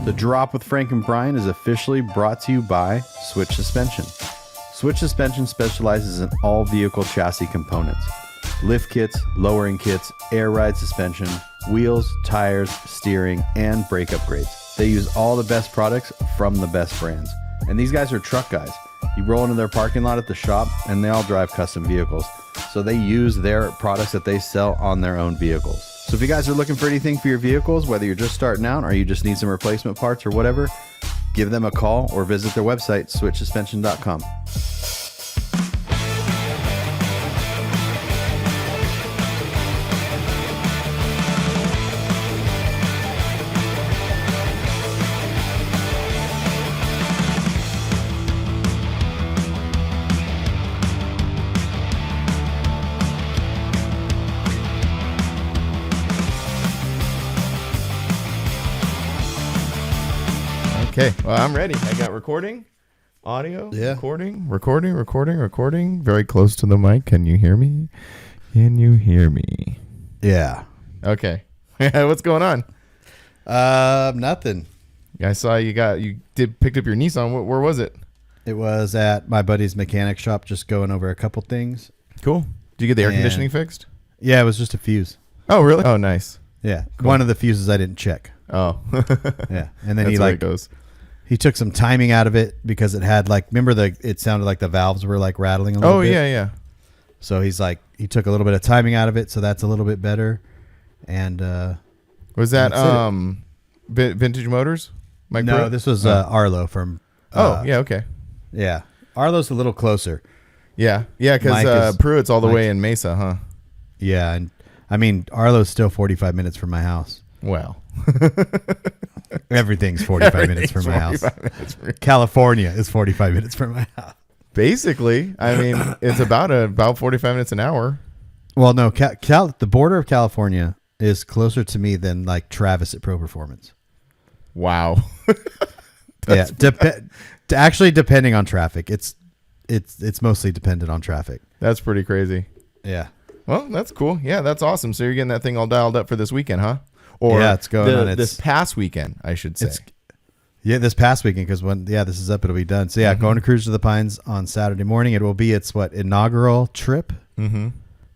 The Drop with Frank and Brian is officially brought to you by Switch Suspension. Switch Suspension specializes in all vehicle chassis components. Lift kits, lowering kits, air ride suspension, wheels, tires, steering, and brake upgrades. They use all the best products from the best brands. And these guys are truck guys. You roll into their parking lot at the shop and they all drive custom vehicles. So they use their products that they sell on their own vehicles. So if you guys are looking for anything for your vehicles, whether you're just starting out or you just need some replacement parts or whatever, give them a call or visit their website, switchsuspension.com. Okay, well, I'm ready. I got recording, audio, recording. Very close to the mic. Can you hear me? Yeah. Okay. What's going on? Nothing. I saw you picked up your Nissan. Where was it? It was at my buddy's mechanic shop, just going over a couple things. Cool. Did you get the air conditioning fixed? Yeah, it was just a fuse. Oh, really? Oh, nice. Yeah. Cool. One of the fuses I didn't check. Oh. Yeah. And then That's where it goes. He took some timing out of it because it had it sounded like the valves were like rattling a little bit. Oh, yeah. So he took a little bit of timing out of it, so that's a little bit better. And was that Vintage Motors? Mike no, Pruitt? this was Arlo from yeah, okay. Yeah. Arlo's a little closer. Yeah, because Pruitt's all the way in Mesa, huh? Yeah, and I mean Arlo's still 45 minutes from my house. Well. Everything's 45 minutes from my house. California is 45 minutes from my house. Basically, I mean, it's about 45 minutes an hour. Well, no, the border of California is closer to me than like Travis at Pro Performance. Wow. Yeah, actually, depending on traffic, it's mostly dependent on traffic. That's pretty crazy. Yeah. Well, that's cool. Yeah, that's awesome. So you're getting that thing all dialed up for this weekend, huh? Or yeah, it's going on. This past weekend, I should say. This past weekend, because this is up, it'll be done. So yeah, going to Cruise to the Pines on Saturday morning. It will be its inaugural trip. Mm-hmm.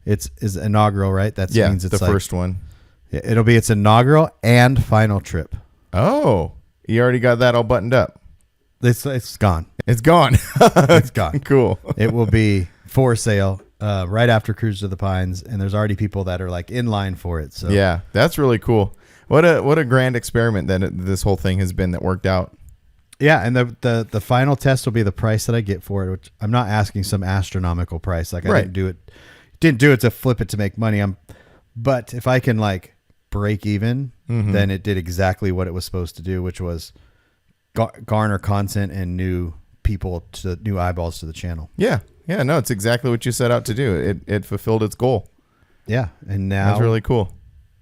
It's inaugural, right? That means it's the first one. Yeah, it'll be its inaugural and final trip. Oh, you already got that all buttoned up. It's gone. It's gone. It's gone. Cool. It will be for sale right after Cruise to the Pines, and there's already people that are like in line for it. So yeah, that's really cool. What a grand experiment that this whole thing has been that worked out. Yeah, and the final test will be the price that I get for it, which I'm not asking some astronomical price. Like I didn't do it to flip it to make money. But if I can like break even, then it did exactly what it was supposed to do, which was garner content and new eyeballs to the channel. Yeah. Yeah, no, it's exactly what you set out to do. It fulfilled its goal. Yeah, and now that's really cool.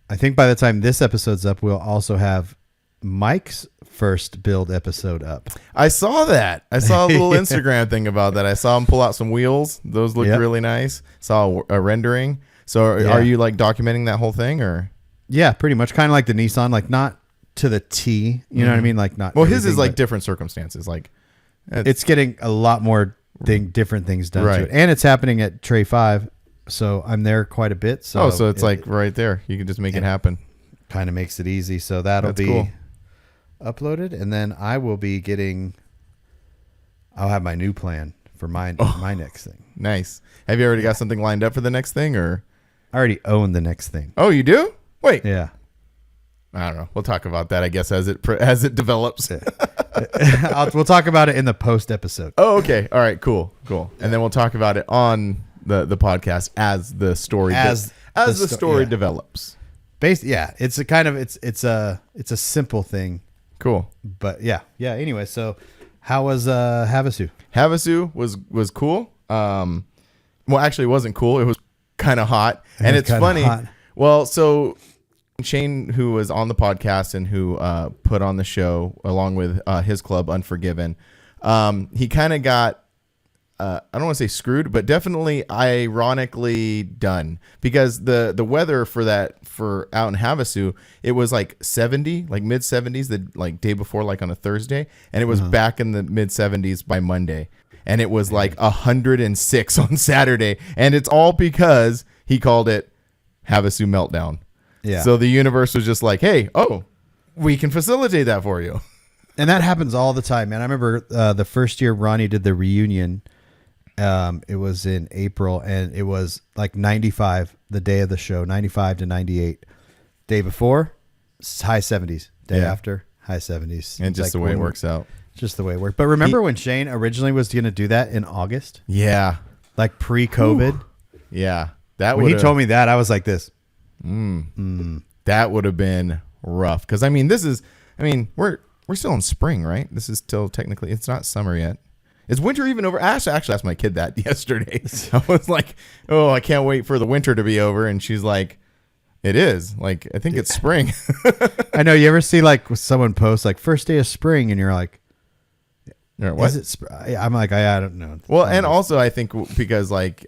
I think by the time this episode's up, we'll also have Mike's first build episode up. I saw that. I saw a little Instagram thing about that. I saw him pull out some wheels. Those looked really nice. Saw a rendering. So are you like documenting that whole thing or? Yeah, pretty much. Kind of like the Nissan, like not to the T. You know what I mean? Like not. Well, his is like different circumstances. Like it's getting a lot more different things done to it, and it's happening at Tray 5. So I'm there quite a bit. So it's like right there. You can just make it happen. Kind of makes it easy. So that'll be cool. Uploaded, and then I will be I'll have my new plan for my next thing. Nice. Have you already got something lined up for the next thing, or? I already own the next thing. Oh, you do? Wait. Yeah. I don't know. We'll talk about that, I guess, as it develops. We'll talk about it in the post episode. Oh, okay. All right. Cool. And then we'll talk about it on the podcast as the story develops. It's a kind of it's a simple thing. Cool. But yeah. Anyway, so how was Havasu? Havasu was cool. Well, actually, it wasn't cool. It was kind of hot, and it's funny. Hot. Well, so Shane, who was on the podcast and who put on the show along with his club Unforgiven, he kind of got I don't want to say screwed, but definitely ironically done, because the weather for out in Havasu, it was like 70, like mid 70s the like day before, like on a Thursday, and it was back in the mid 70s by Monday, and it was like 106 on Saturday, and it's all because he called it Havasu Meltdown. Yeah. So the universe was just like, hey, we can facilitate that for you. And that happens all the time, man. I remember the first year Ronnie did the reunion. It was in April, and it was like 95 the day of the show, 95 to 98. Day before, high 70s. Day after, high 70s. And just like the way it works out. Just the way it works. But remember when Shane originally was going to do that in August? Yeah. Like pre-COVID? Ooh. Yeah. When he told me that, I was like this. That would have been rough. Because, I mean, we're still in spring, right? This is still technically, it's not summer yet. Is winter even over? I actually asked my kid that yesterday. I was like, oh, I can't wait for the winter to be over. And she's like, it is. Like, I think it's spring. I know. You ever see like someone post like first day of spring and you're like, what? Is it I'm like, I don't know. Well, and also I think because like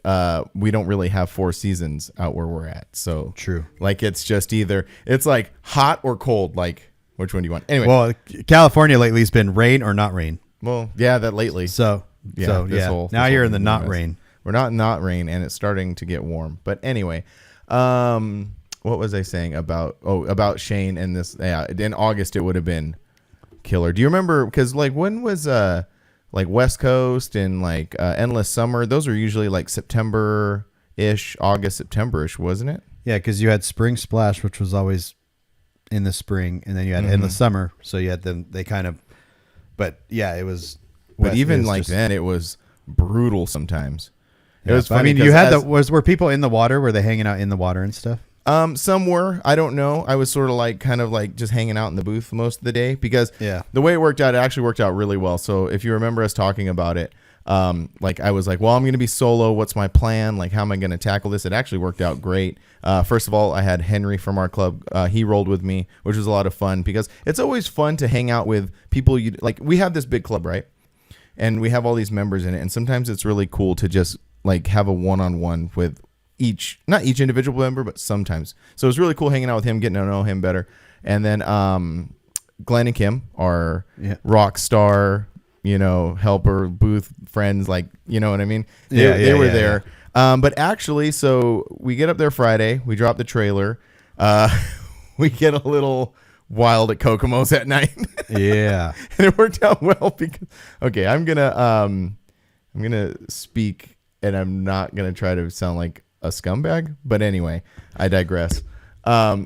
we don't really have 4 seasons out where we're at. So true. Like it's just either it's like hot or cold. Like which one do you want? Anyway. Well, California lately has been rain or not rain. Well, yeah, that lately. So now you're in the not rain. We're not rain, and it's starting to get warm. But anyway, what was I saying about Shane and this? Yeah, in August it would have been killer. Do you remember? Because like when was like West Coast and like Endless Summer? Those are usually like September-ish, August, September-ish, wasn't it? Yeah, because you had Spring Splash, which was always in the spring, and then you had Endless Summer. So you had them. They kind of. But yeah, it was. But even like then, it was brutal sometimes. It was funny. I mean, you had were people in the water? Were they hanging out in the water and stuff? Some were. I don't know. I was sort of like kind of like just hanging out in the booth most of the day because the way it worked out, it actually worked out really well. So if you remember us talking about it, like I was like, well, I'm going to be solo. What's my plan? Like, how am I going to tackle this? It actually worked out great. First of all, I had Henry from our club. He rolled with me, which was a lot of fun because it's always fun to hang out with people. Like we have this big club, right? And we have all these members in it. And sometimes it's really cool to just like have a one-on-one with not each individual member, but sometimes. So it was really cool hanging out with him, getting to know him better. And then Glenn and Kim are rock star, helper, booth friends, like, you know what I mean? They were there. Yeah. But actually, so we get up there Friday, we drop the trailer, we get a little wild at Kokomo's at night. Yeah. And it worked out well because, okay, I'm gonna speak and I'm not gonna try to sound like a scumbag, but anyway, I digress.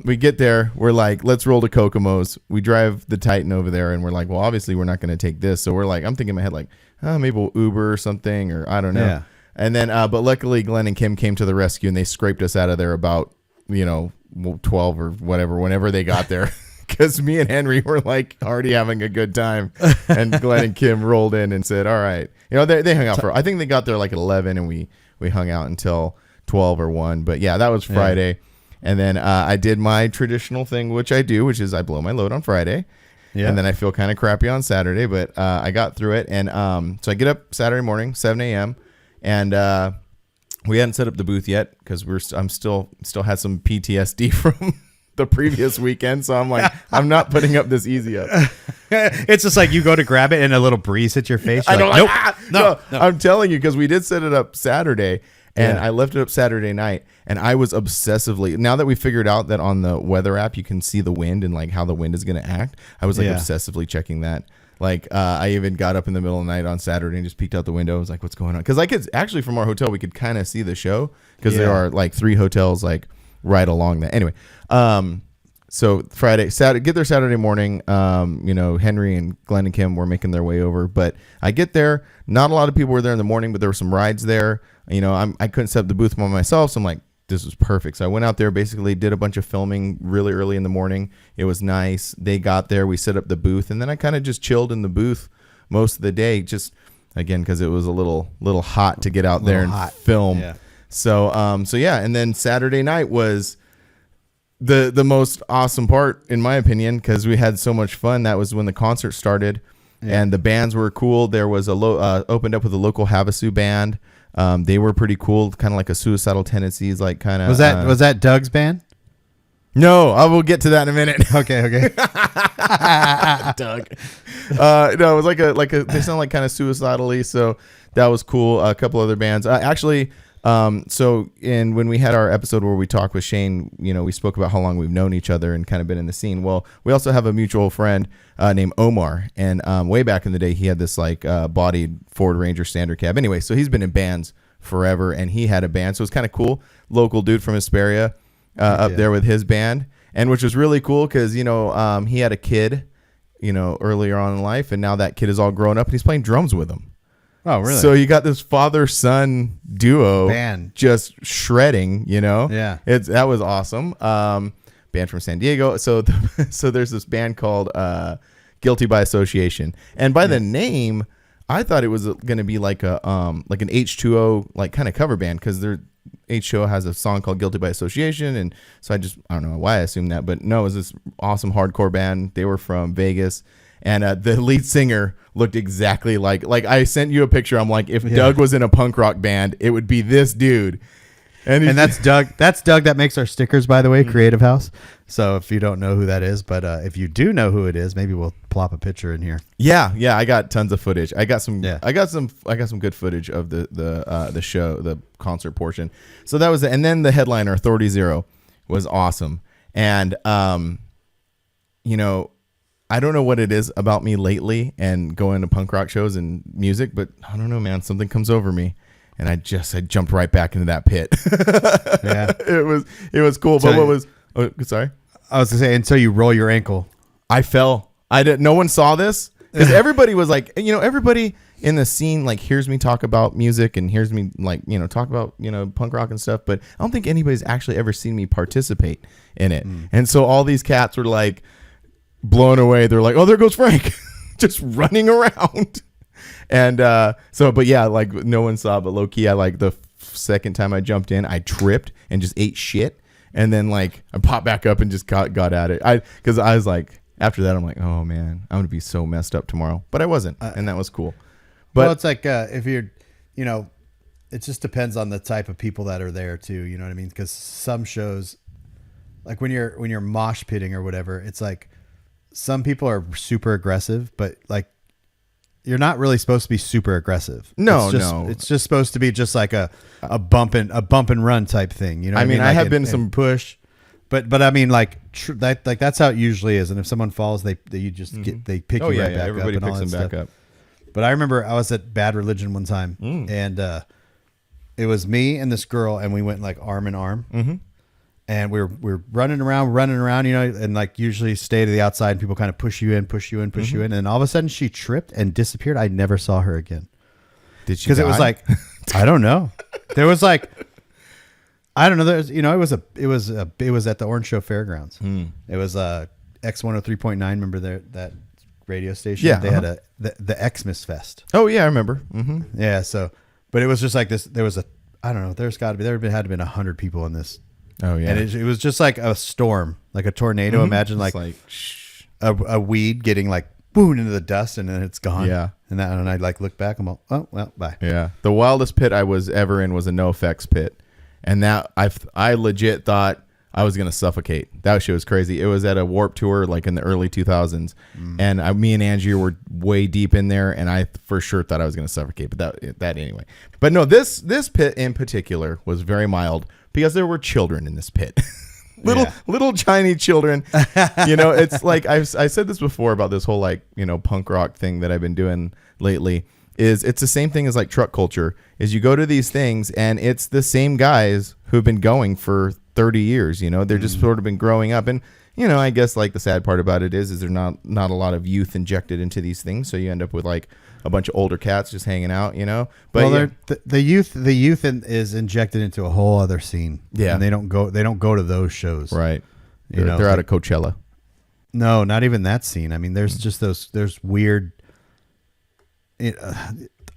We get there, we're like, let's roll to Kokomo's. We drive the Titan over there and we're like, well, obviously we're not going to take this. So we're like, I'm thinking in my head like, maybe we'll Uber or something, or I don't know. Yeah. And then, but luckily Glenn and Kim came to the rescue and they scraped us out of there about, 12 or whatever, whenever they got there. Because me and Henry were like already having a good time. And Glenn and Kim rolled in and said, all right. They hung out I think they got there like at 11 and we hung out until 12 or 1. But yeah, that was Friday. Yeah. And then I did my traditional thing, which is I blow my load on Friday. Yeah. And then I feel kind of crappy on Saturday, but I got through it. And so I get up Saturday morning, 7 a.m. And we hadn't set up the booth yet because I'm still had some PTSD from the previous weekend. So I'm like, I'm not putting up this easy up. It's just like you go to grab it and a little breeze hits your face. I don't like, nope. No. I'm telling you, because we did set it up Saturday. And I left it up Saturday night, and I was obsessively, now that we figured out that on the weather app you can see the wind and like how the wind is going to act, I was like obsessively checking that. Like I even got up in the middle of the night on Saturday and just peeked out the window. I was like, what's going on? Because I could actually, from our hotel, we could kind of see the show because there are like 3 hotels like right along that. Anyway, so get there Saturday morning. Henry and Glenn and Kim were making their way over, but I get there. Not a lot of people were there in the morning, but there were some rides there. I couldn't set up the booth by myself, so I'm like, this is perfect. So I went out there, basically did a bunch of filming really early in the morning. It was nice. They got there, we set up the booth, and then I kind of just chilled in the booth most of the day, just again because it was a little hot to get out there and film. Yeah. So and then Saturday night was the most awesome part in my opinion because we had so much fun. That was when the concert started. and the bands were cool. There was opened up with a local Havasu band. They were pretty cool, kind of like a Suicidal Tendencies, like kind of. Was that Doug's band? No, I will get to that in a minute. Okay. Doug. No, it was like a. They sound like kind of suicidally, so that was cool. A couple other bands, actually. So when we had our episode where we talked with Shane, we spoke about how long we've known each other and kind of been in the scene. Well, we also have a mutual friend named Omar, and way back in the day, he had this like bodied Ford Ranger standard cab. Anyway, so he's been in bands forever, and he had a band, so it's kind of cool. Local dude from Hesperia up there with his band, and which was really cool because he had a kid, earlier on in life, and now that kid is all grown up and he's playing drums with him. Oh, really? So you got this father-son duo band just shredding, Yeah. That was awesome. Band from San Diego. So there's this band called Guilty by Association. And by the name, I thought it was going to be like an H2O like kind of cover band because H2O has a song called Guilty by Association, and so I don't know why I assumed that, but no, it was this awesome hardcore band. They were from Vegas. And the lead singer looked exactly like I sent you a picture. I'm like, if Doug was in a punk rock band, it would be this dude. And that's Doug. That's Doug that makes our stickers, by the way, Creative House. So if you don't know who that is, but if you do know who it is, maybe we'll plop a picture in here. Yeah. I got tons of footage. I got some good footage of the show, the concert portion. So that was and then the headliner, Authority Zero, was awesome. And I don't know what it is about me lately and going to punk rock shows and music, but I don't know, man. Something comes over me, and I jumped right back into that pit. Yeah, it was cool. So, but what was? Oh, sorry, I was gonna say until you roll your ankle. I fell. I didn't. No one saw this because everybody was like, everybody in the scene like hears me talk about music and hears me like talk about punk rock and stuff, but I don't think anybody's actually ever seen me participate in it. And so all these cats were like blown away. They're like, oh, there goes Frank just running around. And but yeah, like no one saw, but low key, I like the second time I jumped in, I tripped and just ate shit. And then like I popped back up and just got at it. Because I was like, after that, I'm like, oh man, I'm going to be so messed up tomorrow. But I wasn't. And that was cool. But it's like if you're, it just depends on the type of people that are there too. You know what I mean? Because some shows, like when you're mosh pitting or whatever, it's like, some people are super aggressive, but like you're not really supposed to be super aggressive. No, it's just supposed to be just like a bump and run type thing. I mean, I have been some push, but I mean like that's how it usually is. And if someone falls, they pick you right back up. Everybody picks them back up. But I remember I was at Bad Religion one time, and it was me and this girl, and we went like arm in arm. Mm-hmm. And we're running around, and like usually stay to the outside and people kind of push you in. And then all of a sudden she tripped and disappeared. I never saw her again. Did she? Because it was like, I don't know. There was like, I don't know. There's, it was at the Orange Show Fairgrounds. It was X103.9. Remember that radio station? Yeah. They had the Xmas Fest. Oh yeah, I remember. Mm-hmm. Yeah. So, but it was just like this. There was I don't know. There had to have been 100 people in this. Oh yeah, and it was just like a storm, like a tornado. Mm-hmm. Imagine like a weed getting like boom into the dust, and then it's gone. Yeah, and I like look back. I'm like, oh well, bye. Yeah, the wildest pit I was ever in was a NoFX pit, and that I legit thought I was gonna suffocate. That shit was crazy. It was at a Warped Tour like in the early 2000s, and me and Angie were way deep in there, and I for sure thought I was gonna suffocate. But that anyway. But no, this pit in particular was very mild. Because there were children in this pit, little tiny children. It's like I said this before about this whole like punk rock thing that I've been doing lately. It's the same thing as like truck culture. Is you go to these things and it's the same guys who've been going for 30 years. They're just sort of been growing up, and I guess like the sad part about it is there's not a lot of youth injected into these things, so you end up with like a bunch of older cats just hanging out, But the youth is injected into a whole other scene. Yeah, and they don't go to those shows. Right. They're out of Coachella. No, not even that scene. I mean, there's just there's weird.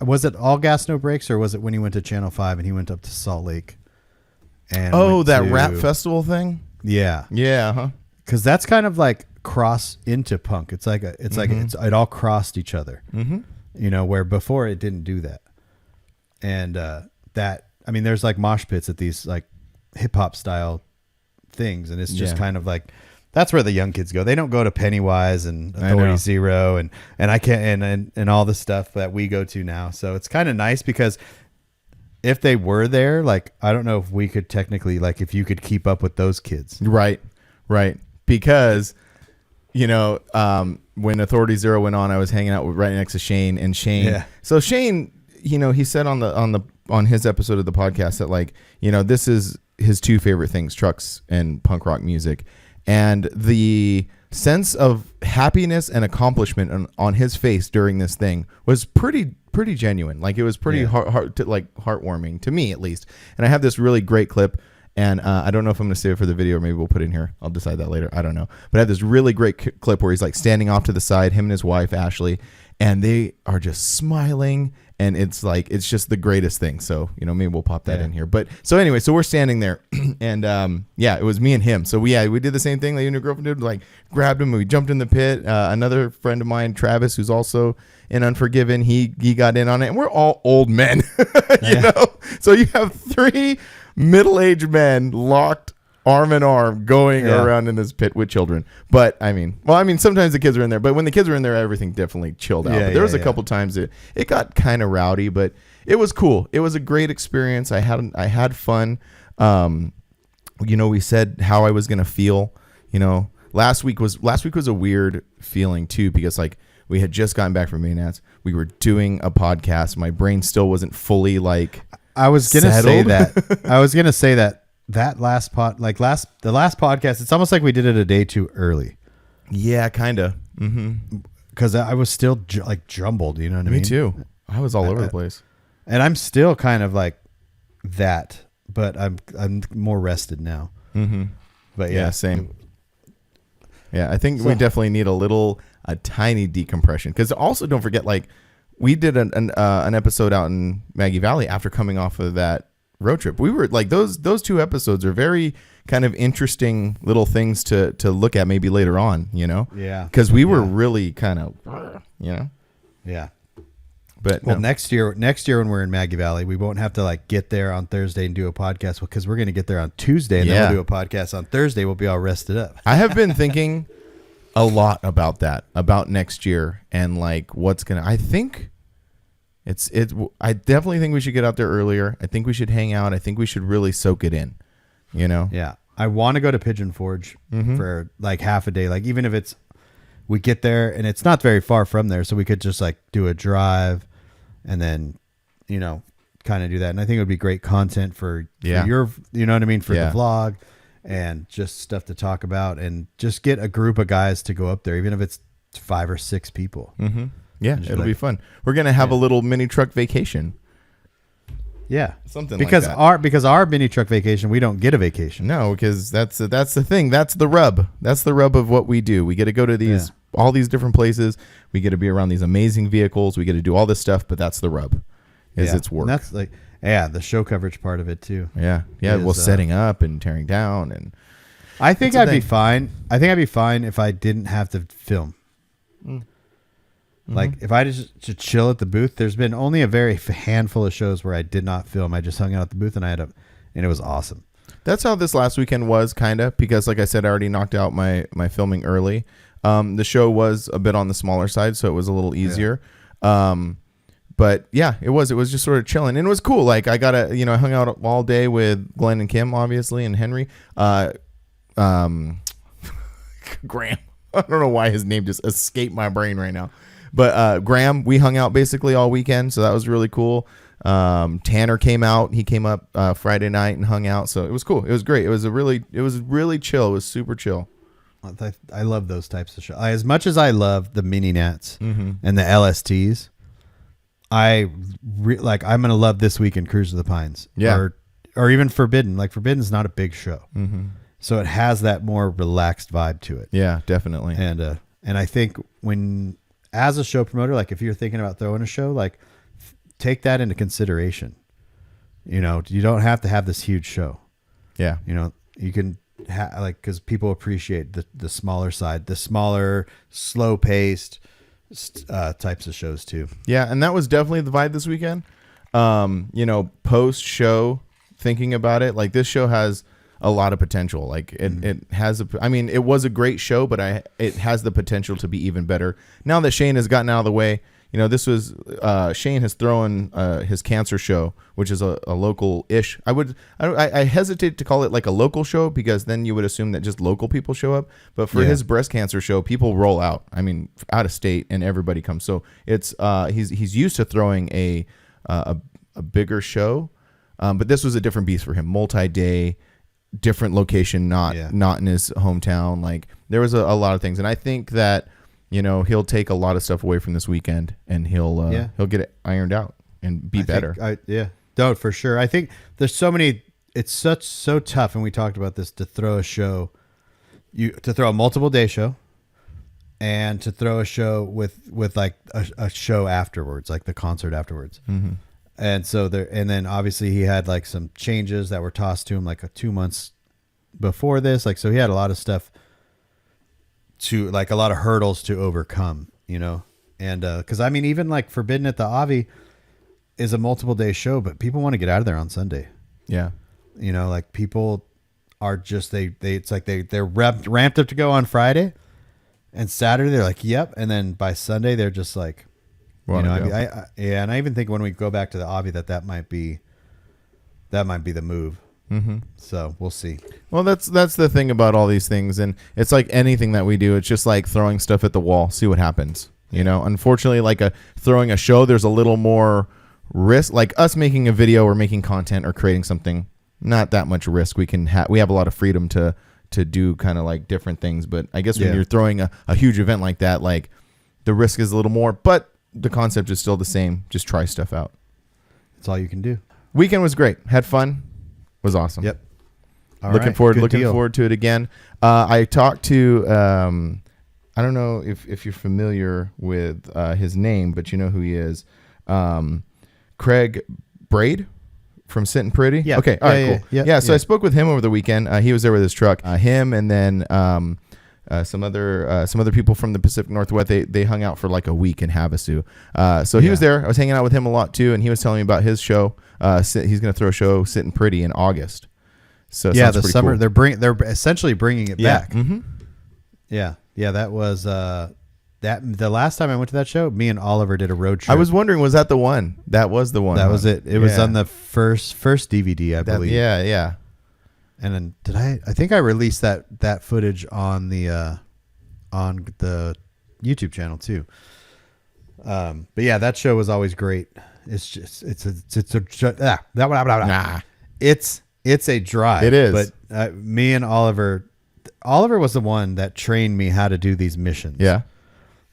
Was it All Gas No Brakes, or was it when he went to Channel 5 and he went up to Salt Lake? And that rap festival thing. Yeah. Yeah. Huh. Because that's kind of like cross into punk. It's like it all crossed each other. You know, where before it didn't do that. And there's like mosh pits at these like hip hop style things, and it's just kind of like that's where the young kids go. They don't go to Pennywise and Authority Zero and I can't and all the stuff that we go to now. So it's kind of nice because if they were there, like I don't know if we could technically, like if you could keep up with those kids. Right. Because, you know, when Authority Zero went on, I was hanging out right next to Shane, and Shane. Yeah. So Shane, you know, he said on his episode of the podcast that, like, you know, this is his two favorite things, trucks and punk rock music, and the sense of happiness and accomplishment on his face during this thing was pretty genuine. Like it was pretty heartwarming to me, at least. And I have this really great clip. And I don't know if I'm going to save it for the video or maybe we'll put it in here. I'll decide that later. I don't know. But I have this really great clip where he's like standing off to the side, him and his wife, Ashley, and they are just smiling. And it's like, it's just the greatest thing. So, you know, maybe we'll pop that in here. But so anyway, so we're standing there and it was me and him. So we did the same thing that you and your girlfriend did, like grabbed him and we jumped in the pit. Another friend of mine, Travis, who's also in Unforgiven, he got in on it, and we're all old men, you know? So you have three middle-aged men locked arm in arm going around in this pit with children. But I mean, sometimes the kids are in there, but when the kids were in there, everything definitely chilled out. But there was a couple times that it got kind of rowdy, but it was cool. It was a great experience. I had fun. You know, we said how I was going to feel, you know, last week was a weird feeling too, because like we had just gotten back from Maynats. We were doing a podcast. My brain still wasn't fully like, I was gonna say that the last podcast, it's almost like we did it a day too early. Yeah, kind of. Because I was still jumbled. You know what I mean? Me too. I was all over the place, and I'm still kind of like that, but I'm more rested now. But yeah, same. Yeah, I think we definitely need a tiny decompression, because also don't forget, like, we did an episode out in Maggie Valley after coming off of that road trip. We were like, those two episodes are very kind of interesting little things to look at maybe later on, you know? Yeah. Because we were really kind of, you know? Yeah. But next year when we're in Maggie Valley, we won't have to like get there on Thursday and do a podcast, because we're going to get there on Tuesday and then we'll do a podcast on Thursday. We'll be all rested up. I have been thinking a lot about next year, and like I think I definitely think we should get out there earlier. I think we should hang out. I think we should really soak it in, you know? Yeah. I want to go to Pigeon Forge for like half a day. Like, even if we get there and it's not very far from there, so we could just like do a drive and then, you know, kind of do that. And I think it would be great content for your, you know what I mean? For the vlog. And just stuff to talk about, and just get a group of guys to go up there, even if it's 5 or 6 people. Yeah, it'll be fun. We're gonna have a little mini truck vacation. Yeah, something because like that. Because our mini truck vacation, we don't get a vacation. No, because that's the thing. That's the rub. That's the rub of what we do. We get to go to all these different places. We get to be around these amazing vehicles. We get to do all this stuff, but that's the rub. It's work. And that's like. Yeah, the show coverage part of it too. Yeah. Well, setting up and tearing down, and I think I'd be fine. I think I'd be fine if I didn't have to film. Like if I just chill at the booth. There's been only a very handful of shows where I did not film. I just hung out at the booth and and it was awesome. That's how this last weekend was, kind of, because like I said, I already knocked out my filming early. The show was a bit on the smaller side, so it was a little easier. But yeah, it was just sort of chilling, and it was cool. Like I hung out all day with Glenn and Kim, obviously, and Henry. Graham. I don't know why his name just escaped my brain right now. But Graham, we hung out basically all weekend, so that was really cool. Tanner came out. He came up Friday night and hung out, so it was cool. It was great. It was really chill. It was super chill. I love those types of shows. As much as I love the mini nats and the LSTs. I'm gonna love This Week in Cruise of the Pines, or even Forbidden. Like Forbidden's not a big show, so it has that more relaxed vibe to it. Yeah, definitely. And I think when, as a show promoter, like if you're thinking about throwing a show, like take that into consideration. You know, you don't have to have this huge show. Yeah, you know, you can like because people appreciate the smaller side, the smaller, slow paced types of shows too. Yeah, and that was definitely the vibe this weekend. Post show, thinking about it, like this show has a lot of potential. Like it has it was a great show, but it has the potential to be even better. Now that Shane has gotten out of the way, this was Shane has thrown his cancer show, which is a local-ish. I hesitate to call it like a local show because then you would assume that just local people show up. But for his breast cancer show, people roll out. Out of state, and everybody comes. So it's he's used to throwing a bigger show, but this was a different beast for him. Multi-day, different location, not in his hometown. Like there was a lot of things, and I think that he'll take a lot of stuff away from this weekend, and he'll get it ironed out and be better. Don't for sure. I think there's so many. It's so tough, and we talked about this, to throw a show, to throw a multiple day show, and to throw a show with like a show afterwards, like the concert afterwards. Mm-hmm. And so and then obviously he had like some changes that were tossed to him like 2 months before this. Like, so he had a lot of stuff a lot of hurdles to overcome, and because even like Forbidden at the Avi is a multiple day show, but people want to get out of there on Sunday. Yeah. Like people are just, it's like they're ramped up to go on Friday, and Saturday they're like, yep. And then by Sunday they're just like, and I even think when we go back to the Avi that might be the move. Mm-hmm. So we'll see. Well, that's the thing about all these things, and it's like anything that we do. It's just like throwing stuff at the wall, see what happens. Unfortunately, like throwing a show, there's a little more risk. Like us making a video or making content or creating something, not that much risk. We have a lot of freedom to do kind of like different things. But I guess when you're throwing a huge event like that, like the risk is a little more, but the concept is still the same. Just try stuff out. That's all you can do. Weekend was great. Had fun. Was awesome. Yep. Looking forward to it again. I talked to I don't know if you're familiar with his name, but you know who he is. Craig Braid from Sittin' Pretty. Yeah. Okay. All right. Cool. Yeah. So I spoke with him over the weekend. He was there with his truck. Him and then some other people from the Pacific Northwest. They hung out for like a week in Havasu. So he was there. I was hanging out with him a lot too, and he was telling me about his show. He's going to throw a show, Sittin' Pretty, in August. So the summer cool. They're essentially bringing it back. Mm-hmm. Yeah. That was the last time I went to that show. Me and Oliver did a road trip. I was wondering, was that the one? That was the one. That was it. It was on the first DVD, I believe. Yeah. And then I think I released that footage on the YouTube channel too. But yeah, that show was always great. It's just it's a drive. It is. But me and Oliver was the one that trained me how to do these missions. Yeah.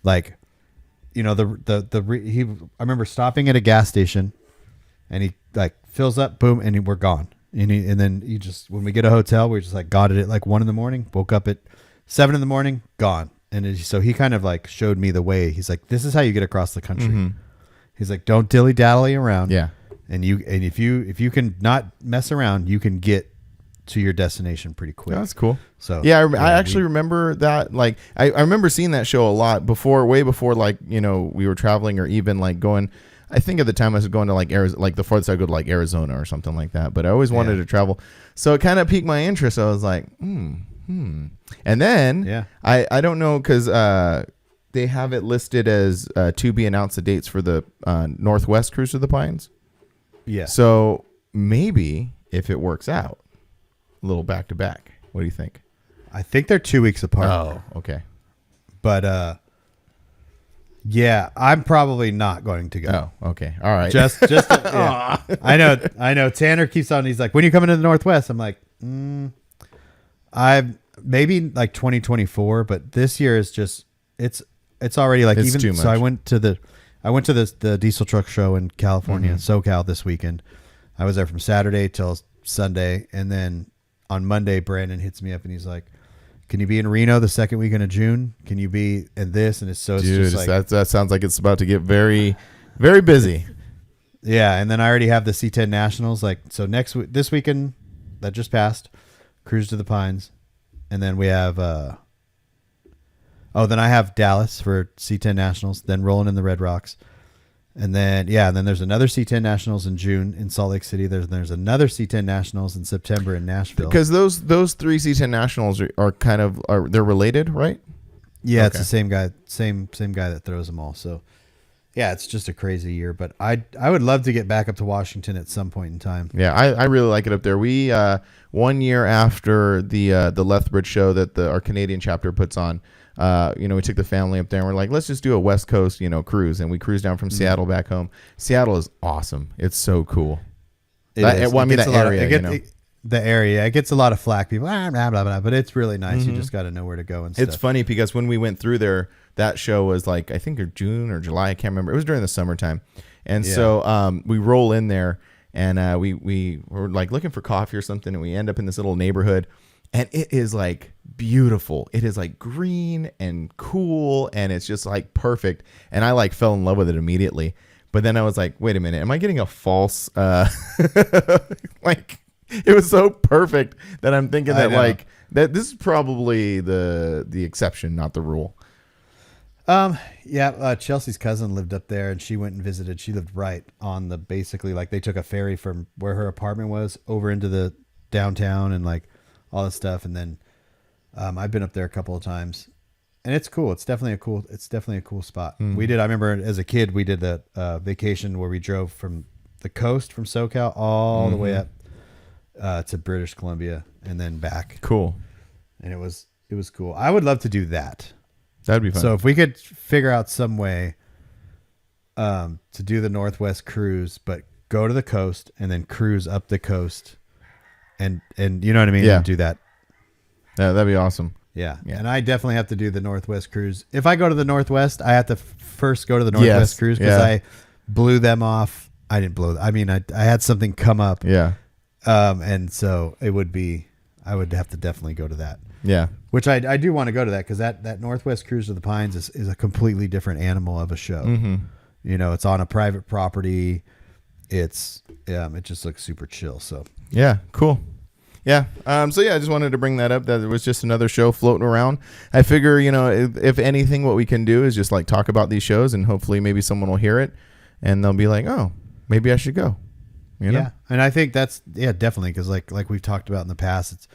Like, I remember stopping at a gas station, and he like fills up, boom, and we're gone. And then he just, when we get a hotel, we just like got it at like 1 a.m, woke up at 7 a.m, gone. And so he kind of like showed me the way. He's like, this is how you get across the country. Mm-hmm. He's like, don't dilly dally around. Yeah. And if you can not mess around, you can get to your destination pretty quick. That's cool. So yeah, I actually remember that. Like I remember seeing that show a lot way before like, we were traveling or even like going. I think at the time I was going to like Arizona, like the farthest I go to like Arizona or something like that. But I always wanted to travel, so it kind of piqued my interest. I was like, And then I don't know, because they have it listed as to be announced the dates for the Northwest Cruise to the Pines. Yeah. So maybe if it works out, a little back to back. What do you think? I think they're 2 weeks apart. Oh, okay. But yeah, I'm probably not going to go. Oh, okay. All right. Just yeah. I know. Tanner keeps on. He's like, when are you coming to the Northwest? I'm like, I maybe like 2024, but this year is just it's already like, it's even too much. So I went to the diesel truck show in California, SoCal, this weekend. I was there from Saturday till Sunday, and then on Monday, Brandon hits me up and he's like, can you be in Reno the second weekend of June? Can you be in this? And it's just like, that sounds like it's about to get very, very busy. Yeah. And then I already have the C10 Nationals. Like, so this weekend that just passed, Cruise to the Pines. and then we have then I have Dallas for C10 Nationals, then rolling in the Red Rocks. And then there's another C10 Nationals in June in Salt Lake City. There's another C10 Nationals in September in Nashville. Because those 3 C10 Nationals are kind of they're related, right? Yeah, Okay. it's the same guy, same guy that throws them all. So yeah, it's just a crazy year. But I would love to get back up to Washington at some point in time. Yeah, I really like it up there. We 1 year after the Lethbridge show that our Canadian chapter puts on. We took the family up there and we're like, let's just do a West Coast, cruise. And we cruised down from Seattle back home. Seattle is awesome. It's so cool. The area, it gets a lot of flack. People, blah, blah, blah, but it's really nice. You just got to know where to go and stuff. It's funny because when we went through there, that show was like, I think June or July. I can't remember. It was during the summertime. And so we roll in there and we were like looking for coffee or something. And we end up in this little neighborhood. And it is like beautiful. It is like green and cool. And it's just like perfect. And I like fell in love with it immediately. But then I was like, wait a minute. Am I getting a false, like it was so perfect that I'm thinking that this is probably the exception, not the rule. Chelsea's cousin lived up there and she went and visited. She lived right on basically like they took a ferry from where her apartment was over into the downtown and like all this stuff. And then I've been up there a couple of times and it's cool. It's definitely a cool spot. I remember as a kid, we did a vacation where we drove from the coast from SoCal all the way up to British Columbia and then back. Cool. And it was cool. I would love to do that. That'd be fun. So if we could figure out some way to do the Northwest cruise, but go to the coast and then cruise up the coast and you know what I mean? Yeah. And do that. Yeah, that'd be awesome. Yeah. And I definitely have to do the Northwest cruise. If I go to the Northwest, I have to first go to the Northwest cruise because I blew them off. I didn't blow. I mean, I had something come up. Yeah. And so I would have to definitely go to that. Yeah. Which I do want to go to that because that Northwest Cruise to the Pines is a completely different animal of a show. Mm-hmm. It's on a private property. It just looks super chill. So yeah, cool. Yeah. I just wanted to bring that up. That it was just another show floating around. I figure, if anything, what we can do is just like talk about these shows and hopefully maybe someone will hear it and they'll be like, oh, maybe I should go. Yeah. And I think that's definitely because like we've talked about in the past, it's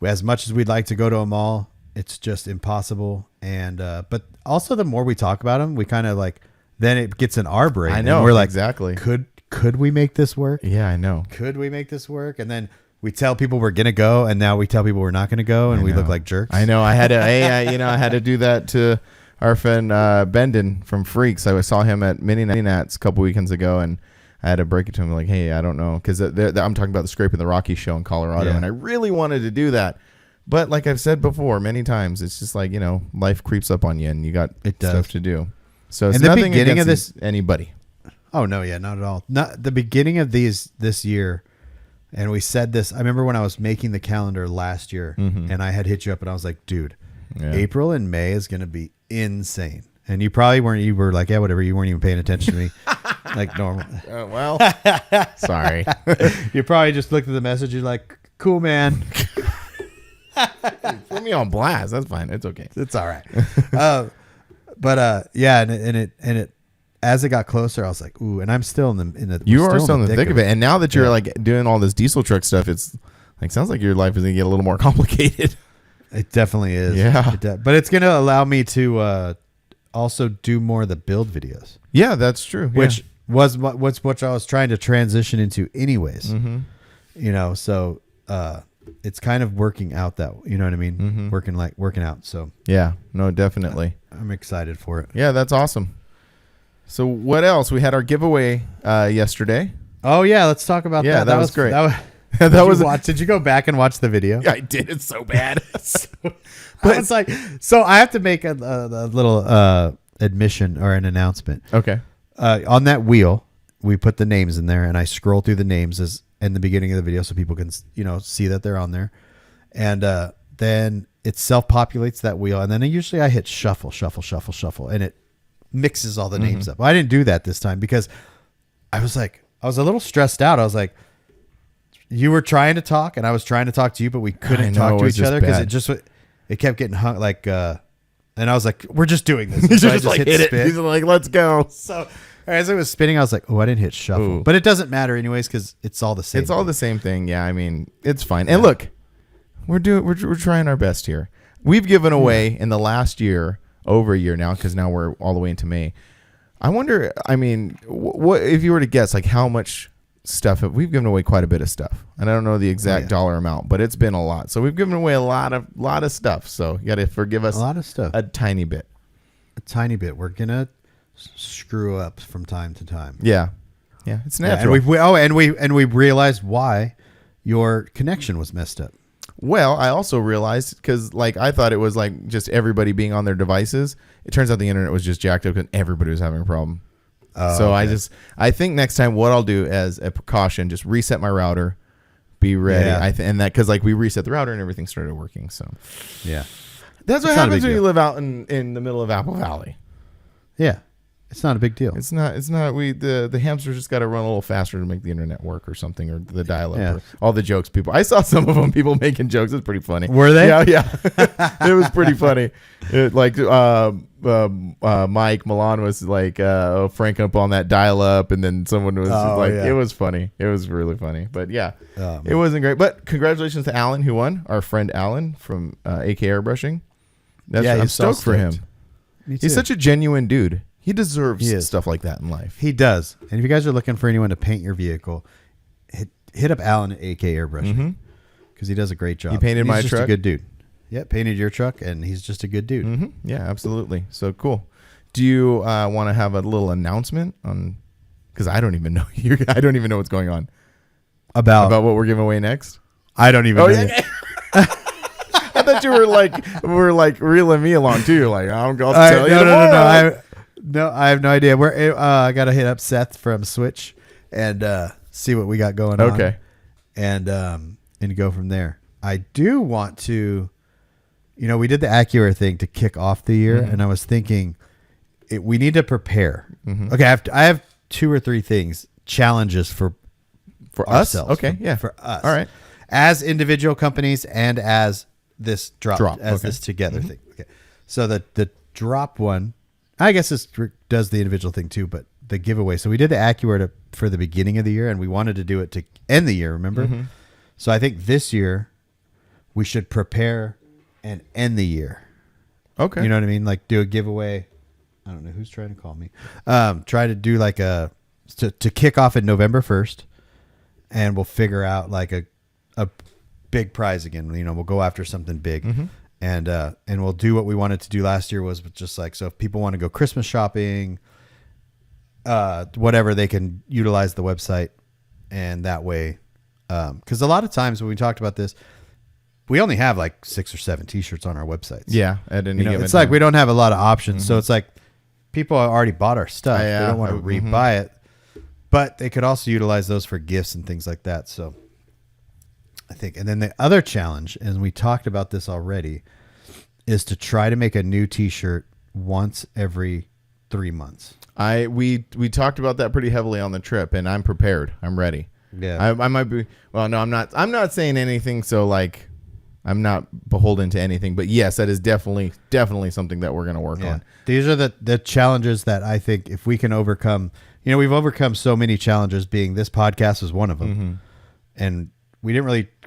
as much as we'd like to go to a mall, it's just impossible. And but also the more we talk about them, we kind of like then it gets in our brain. I know. And we're like, exactly. Could we make this work? Yeah, I know. Could we make this work? And then we tell people we're gonna go, and now we tell people we're not gonna go, and we look like jerks. I know. I had to, I had to do that to our friend Bendon from Freaks. I saw him at Mini Nats a couple weekends ago, and I had to break it to him like, hey, I don't know, because I'm talking about the Scraping the Rockies show in Colorado, and I really wanted to do that, but like I've said before many times, it's just like life creeps up on you, and you got stuff to do. So it's in the nothing beginning of against anybody. Oh no, yeah, not at all. Not the beginning of this year. And we said this, I remember when I was making the calendar last year and I had hit you up and I was like, dude, April and May is going to be insane. And you probably weren't, you were like, yeah, whatever. You weren't even paying attention to me like normal. Well, sorry. You probably just looked at the message. You're like, cool, man. Put me on blast. That's fine. It's okay. It's all right. And it, as it got closer, I was like, "Ooh!" And I'm still in the. You are still in the thick of it. And now that you're like doing all this diesel truck stuff, it's like sounds like your life is gonna get a little more complicated. It definitely is. Yeah, but it's gonna allow me to also do more of the build videos. Yeah, that's true. Which was what I was trying to transition into, anyways. So it's kind of working out that. You know what I mean? Working out. So yeah, no, definitely. I'm excited for it. Yeah, that's awesome. So what else? We had our giveaway yesterday. Oh yeah, let's talk about that. Yeah, that was great. Did you go back and watch the video? Yeah, I did. It's so bad. But it's like, so I have to make a little admission or an announcement. Okay. On that wheel, we put the names in there, and I scroll through the names as in the beginning of the video so people can see that they're on there, and then it self-populates that wheel, and then usually I hit shuffle, and it mixes all the names up. I didn't do that this time because I was a little stressed out. I was like, you were trying to talk and I was trying to talk to you, but we couldn't talk to each other because it kept getting hung like, and I was like, we're just doing this. He's So I just like, hit it. He's like, let's go. So as it was spinning, I was like, oh, I didn't hit shuffle. Ooh. But it doesn't matter anyways because it's all the same. It's all the same thing. Yeah, I mean, it's fine. And look, we're trying our best here. We've given away in the last year, over a year now, because now we're all the way into May. I wonder, I mean, what if you were to guess, like how much stuff we've given away? Quite a bit of stuff, and I don't know the exact dollar amount, but it's been a lot. So we've given away a lot of stuff. So you got to forgive us a lot of stuff, a tiny bit. We're gonna screw up from time to time. Yeah, it's natural. And we realized why your connection was messed up. Well, I also realized because like I thought it was like just everybody being on their devices. It turns out the internet was just jacked up and everybody was having a problem. So okay. I think next time what I'll do as a precaution, just reset my router, be ready. Yeah. And that because like we reset the router and everything started working. So yeah, that's what happens when you live out in the middle of Apple Valley. Yeah. It's not a big deal. It's not. The hamsters just got to run a little faster to make the internet work or something, or the dial-up, or all the jokes people. I saw some of them. People making jokes. It's pretty funny. Were they? Yeah. It was pretty funny. Mike Milan was like franking up on that dial-up, and then someone was It was funny. It was really funny. But yeah, it wasn't great. But congratulations to Alan who won. Our friend Alan from AK Airbrushing. I'm stoked for him. Me too. He's such a genuine dude. He deserves stuff like that in life. He does. And if you guys are looking for anyone to paint your vehicle, hit up Alan at AK Airbrushing because he does a great job. He painted my truck. He's just a good dude. Yeah, painted your truck, and he's just a good dude. Mm-hmm. Yeah, absolutely. So cool. Do you want to have a little announcement on? Because I don't even know. I don't even know what's going on about what we're giving away next. I don't even know. Yeah. I thought you were like reeling me along too. Like I'll tell you. No, I have no idea. I got to hit up Seth from Switch and see what we got going on. Okay. And go from there. I do want to, we did the Acura thing to kick off the year, and I was thinking we need to prepare. Mm-hmm. Okay, I have 2 or 3 things, challenges for us. Ourselves. Okay, yeah. For us. All right. As individual companies and as this together thing. Okay. So the drop one, I guess this does the individual thing too, but the giveaway. So we did the Acura for the beginning of the year, and we wanted to do it to end the year, remember? Mm-hmm. So I think this year we should prepare and end the year. Okay. You know what I mean? Like do a giveaway. I don't know who's trying to call me. Try to do like to kick off in November 1st, and we'll figure out like a big prize again. We'll go after something big. Mm-hmm. And we'll do what we wanted to do last year was just like, so if people want to go Christmas shopping, whatever, they can utilize the website. And that way, because a lot of times when we talked about this, we only have like 6 or 7 t-shirts on our websites. Yeah. At any given it's time. like, we don't have a lot of options. Mm-hmm. So it's like people already bought our stuff. They don't want to rebuy it, but they could also utilize those for gifts and things like that. So I think, and then the other challenge, and we talked about this already, is to try to make a new t-shirt once every 3 months. We talked about that pretty heavily on the trip, and I'm prepared. I'm ready. Yeah. I might be, well, no, I'm not saying anything. So like, I'm not beholden to anything, but yes, that is definitely something that we're going to work on. These are the challenges that I think if we can overcome, we've overcome so many challenges, being this podcast was one of them. Mm-hmm. And we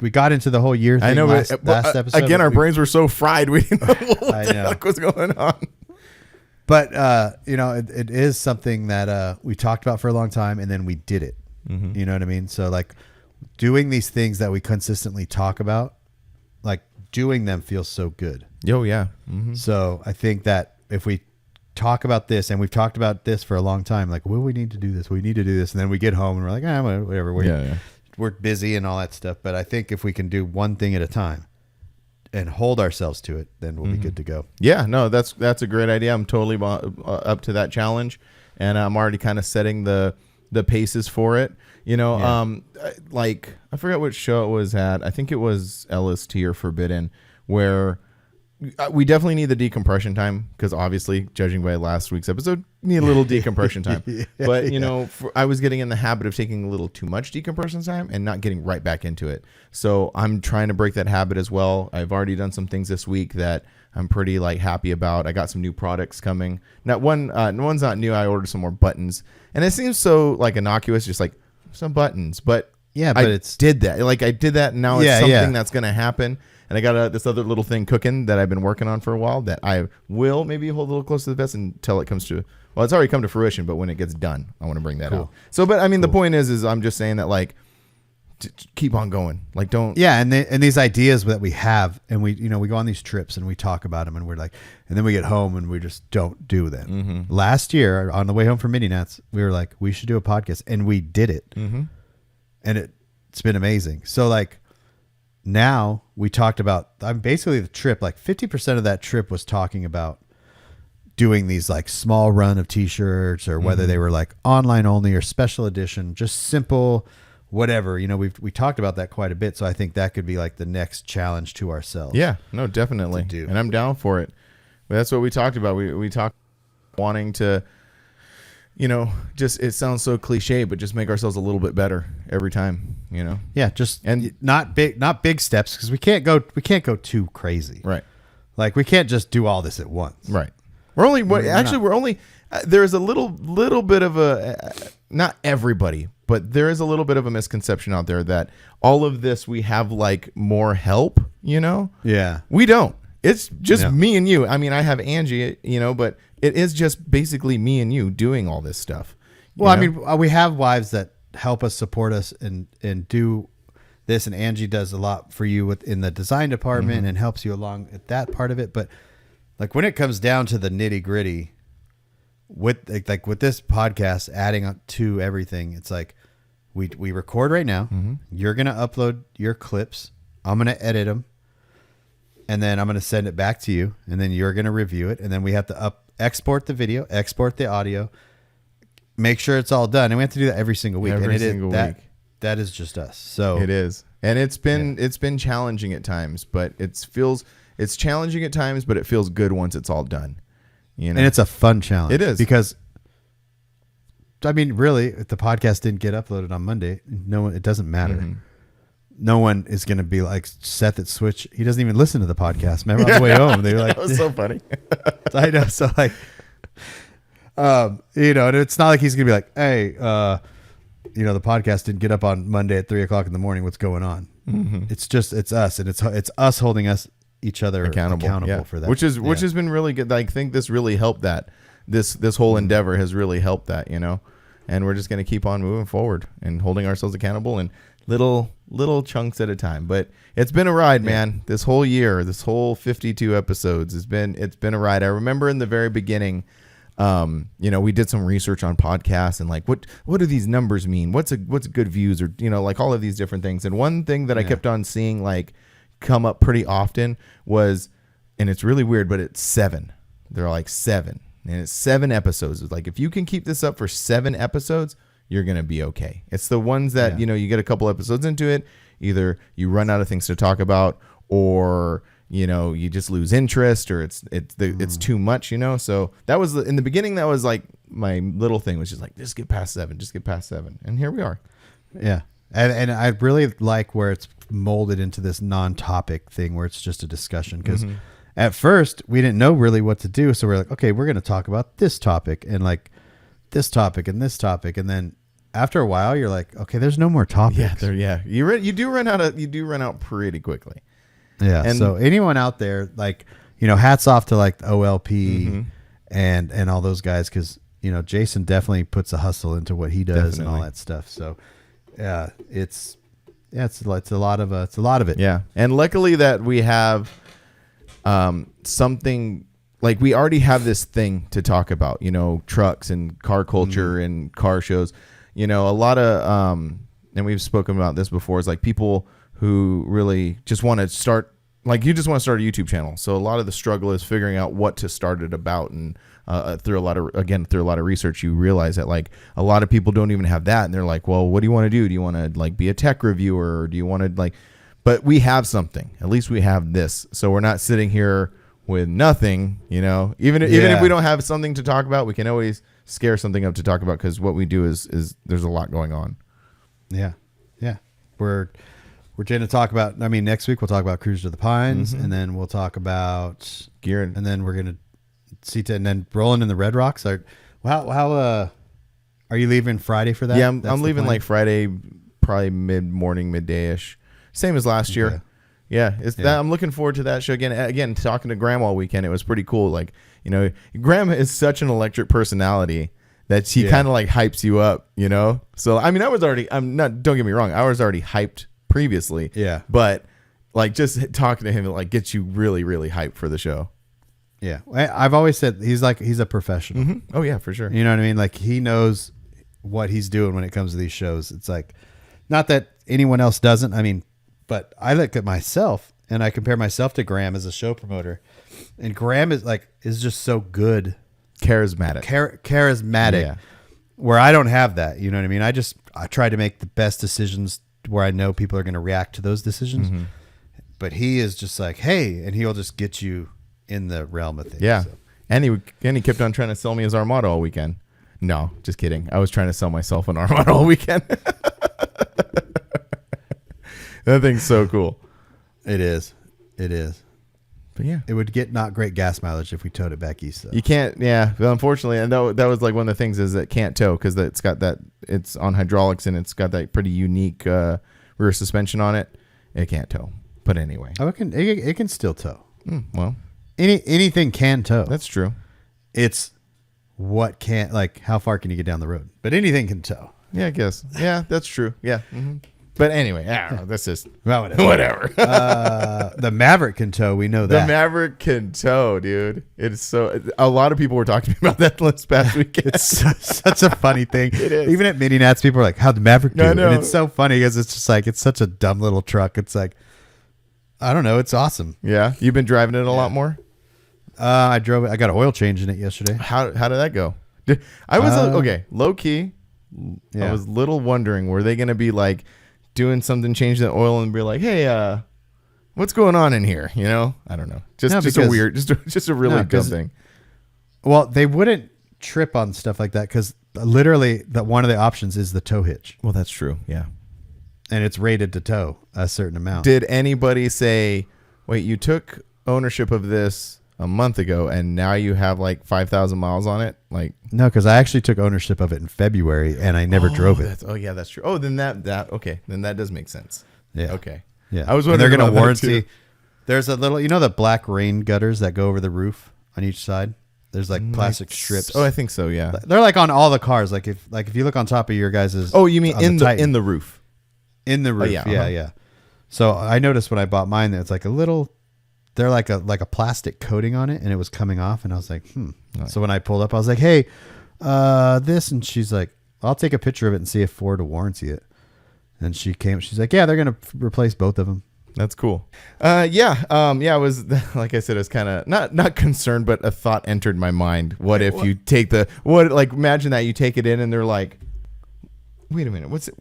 got into the whole year thing. I know, last episode. Again, our brains were so fried. We didn't know what the heck was going on. But, it is something that we talked about for a long time, and then we did it. Mm-hmm. You know what I mean? So like doing these things that we consistently talk about, like doing them feels so good. Oh yeah. Mm-hmm. So I think that if we talk about this, and we've talked about this for a long time, like, well, we need to do this. We need to do this. And then we get home and we're like, whatever. We're busy and all that stuff. But I think if we can do one thing at a time and hold ourselves to it, then we'll be good to go. Yeah, no, that's a great idea. I'm totally up to that challenge, and I'm already kind of setting the paces for it. Like I forgot what show it was at. I think it was LST or Forbidden, where we definitely need the decompression time because obviously, judging by last week's episode, need a little decompression time. But I was getting in the habit of taking a little too much decompression time and not getting right back into it. So I'm trying to break that habit as well. I've already done some things this week that I'm pretty happy about. I got some new products coming. Now one's not new. I ordered some more buttons, and it seems so innocuous, just like some buttons. But yeah, but I did that, and now it's something that's gonna happen. And I got this other little thing cooking that I've been working on for a while that I will maybe hold a little close to the vest until it comes to. Well, it's already come to fruition, but when it gets done, I want to bring that out. So, but I mean, the point is I'm just saying that keep on going. Don't. Yeah, and these ideas that we have, and we go on these trips and we talk about them, and we're like, and then we get home and we just don't do them. Mm-hmm. Last year on the way home from Mini Nats, we were like, we should do a podcast, and we did it, and it's been amazing. So now we talked about. Basically the trip. 50% of that trip was talking about doing these small run of T-shirts, or whether they were online only or special edition, just simple. Whatever, we talked about that quite a bit, so I think that could be the next challenge to ourselves. Yeah, no, definitely, and I'm down for it. But that's what we talked about. We talked wanting to, just it sounds so cliche, but just make ourselves a little bit better every time. Yeah, and not big steps because we can't go too crazy. Right. We can't just do all this at once. Right. We're only there's a little bit of a not everybody. But there is a little bit of a misconception out there that all of this we have more help, Yeah. We don't. It's just me and you. I mean, I have Angie, but it is just basically me and you doing all this stuff. Well, I mean, we have wives that help us, support us, and do this, and Angie does a lot for you in the design department and helps you along at that part of it. But when it comes down to the nitty gritty, with with this podcast adding up to everything, it's we record right now. You're gonna upload your clips. I'm gonna edit them, and then I'm gonna send it back to you, and then you're gonna review it, and then we have to export the video, export the audio, make sure it's all done, and we have to do that every single week. That is just us. So it is, and it's been challenging at times, but it's challenging at times, but it feels good once it's all done. And it's a fun challenge. It is, because I mean, really, if the podcast didn't get uploaded on Monday, it doesn't matter. No one is going to be like Seth at Switch. He doesn't even listen to the podcast. Remember on the way home, they were like, that was so funny. I know. So and it's not like he's going to be like, hey, the podcast didn't get up on Monday at 3:00 in the morning. What's going on? It's us, and it's us holding each other accountable for that, which has been really good. I think this really helped that. This whole endeavor has really helped that, and we're just going to keep on moving forward and holding ourselves accountable in little chunks at a time. But it's been a ride, man. This whole year, this whole 52 episodes it's been a ride. I remember in the very beginning, we did some research on podcasts and what do these numbers mean? What's good views, or all of these different things. And one thing that I kept on seeing come up pretty often was, and it's really weird, but it's 7. They're 7. And it's 7 episodes. It's if you can keep this up for 7 episodes, you're going to be okay. It's the ones that, you get a couple episodes into it, either you run out of things to talk about, or, you just lose interest, or it's too much, So that was in the beginning, that was my little thing was just get past 7. And here we are. Yeah. And I really like where it's molded into this non-topic thing where it's just a discussion, because at first we didn't know really what to do. So we're like, okay, we're going to talk about this topic and this topic and this topic. And then after a while you're like, okay, there's no more topics. You do run out pretty quickly. Yeah. And so anyone out there, hats off to OLP and all those guys. 'Cause Jason definitely puts a hustle into what he does and all that stuff. So yeah, it's a lot of it. Yeah. And luckily that we have something, we already have this thing to talk about, trucks and car culture and car shows, a lot of, and we've spoken about this before, is people who really just want to start, you just want to start a YouTube channel. So a lot of the struggle is figuring out what to start it about. And through a lot of research, you realize that a lot of people don't even have that. And they're like, well, what do you want to do? Do you want to be a tech reviewer? Or do you want to but we have something, at least we have this. So we're not sitting here with nothing, even if we don't have something to talk about, we can always scare something up to talk about, because what we do is there's a lot going on. Yeah. We're going to talk about, next week we'll talk about Cruise to the Pines, and then we'll talk about gear, and then we're going to and then rolling in the Red Rocks. How are you leaving Friday for that? Yeah, I'm leaving like Friday, probably mid-morning, midday-ish. Same as last year. Yeah, that. I'm looking forward to that show again. Again, talking to Graham all weekend, it was pretty cool. Like, Graham is such an electric personality that he kind of like hypes you up, So, don't get me wrong, I was already hyped previously. Yeah. But like just talking to him, it like gets you really, really hyped for the show. Yeah. I've always said he's a professional. Mm-hmm. Oh yeah, for sure. You know what I mean? Like, he knows what he's doing when it comes to these shows. It's like, not that anyone else doesn't. But I look at myself and I compare myself to Graham as a show promoter, and Graham is just so good, charismatic, charismatic. Where I don't have that. You know what I mean? I try to make the best decisions where I know people are going to react to those decisions. Mm-hmm. But he is just like, hey, and he'll just get you in the realm of things. Yeah. So. And he kept on trying to sell me his Armada all weekend. No, just kidding. I was trying to sell myself an Armada all weekend. That thing's so cool. It is. But yeah, it would get not great gas mileage if we towed it back east, though. You can't. Yeah, well, unfortunately, and that was like one of the things is it can't tow because it's on hydraulics and it's got that pretty unique rear suspension on it. It can't tow. But anyway, it can still tow. Well, anything can tow. That's true. It's how far can you get down the road? But anything can tow. Yeah, I guess. Yeah, that's true. Yeah. Mm-hmm. But anyway, I don't know. That's just whatever. The Maverick can tow. We know that. The Maverick can tow, dude. It's so. A lot of people were talking to me about that this past weekend. It's such a funny thing. It is. Even at Mini Nats, people are like, "How'd the Maverick do?" I know. And it's so funny because it's just like it's such a dumb little truck. It's like, I don't know. It's awesome. Yeah, you've been driving it a lot more. I drove it. I got an oil change in it yesterday. How did that go? I was okay, low key. Yeah. I was little wondering, were they going to be like doing something, changing the oil, and be like, "Hey, what's going on in here?" I don't know. Just a weird, just a really dumb thing. Well, they wouldn't trip on stuff like that because literally one of the options is the tow hitch. Well, that's true. Yeah, and it's rated to tow a certain amount. Did anybody say, "Wait, you took ownership of this a month ago, and now you have like 5,000 miles on it"? Like, no, because I actually took ownership of it in February, and I never drove it. Yeah, that's true. Oh, then that okay, then that does make sense. Yeah. Okay. Yeah. I was wondering. They're going to warranty. There's a little, the black rain gutters that go over the roof on each side. There's like plastic strips. Oh, I think so. Yeah. They're like on all the cars. Like if you look on top of your guys's. Oh, you mean in the roof? In the roof. Yeah. Yeah. So I noticed when I bought mine that it's like a little. They're like a plastic coating on it, and it was coming off, and I was like, Right. So when I pulled up, I was like, "Hey, this," and she's like, "I'll take a picture of it and see if Ford will warranty it." And she came. She's like, "Yeah, they're gonna replace both of them." That's cool. Yeah. I was, like I said, I was kind of not concerned, but a thought entered my mind. What if you take imagine that you take it in and they're like, "Wait a minute, what's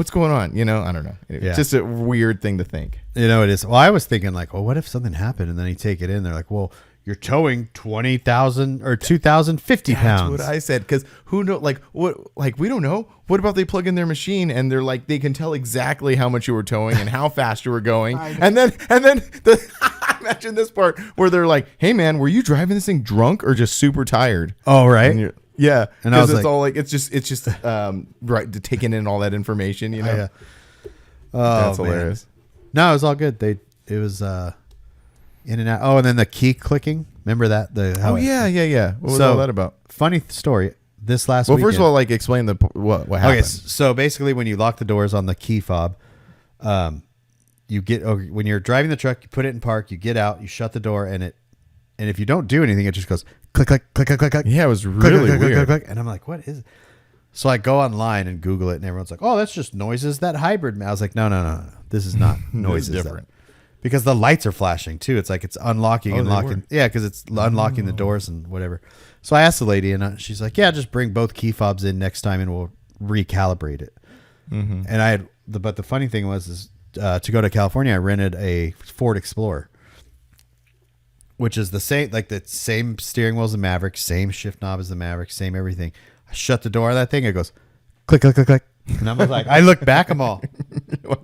going on?" I don't know. It's just a weird thing to think. It is. Well, I was thinking like, well, what if something happened and then you take it in? They're like, well, you're towing 20,000 or 2,050 pounds. That's what I said. Because who know? Like what? Like we don't know. What about they plug in their machine and they're like they can tell exactly how much you were towing and how fast you were going. and then imagine this part where they're like, "Hey man, were you driving this thing drunk or just super tired?" Oh right. Yeah, and I was it's like, all like it's just right to taking in all that information, Oh, that's man. hilarious. No, it was all good. It was in and out. Oh, and then the key clicking. Remember that? Yeah. What was all that about? Funny story. This last weekend, first of all, like explain what happened. Okay, so basically, when you lock the doors on the key fob, you get when you're driving the truck, you put it in park, you get out, you shut the door, and if you don't do anything, it just goes click, click, click, click, click, click. Yeah, it was really weird. Click, click, and I'm like, what is it? So I go online and Google it, and everyone's like, oh, that's just noises that hybrid. I was like, no. This is not noises. This is different. Because the lights are flashing too. It's like it's unlocking and locking. Yeah, because it's unlocking the doors and whatever. So I asked the lady, and she's like, yeah, just bring both key fobs in next time, and we'll recalibrate it. Mm-hmm. And but the funny thing was to go to California, I rented a Ford Explorer. which is the same, like the same steering wheel as the Maverick, same shift knob as the Maverick, same everything. I shut the door of that thing. It goes click, click, click, click. And I was like, I look back them all.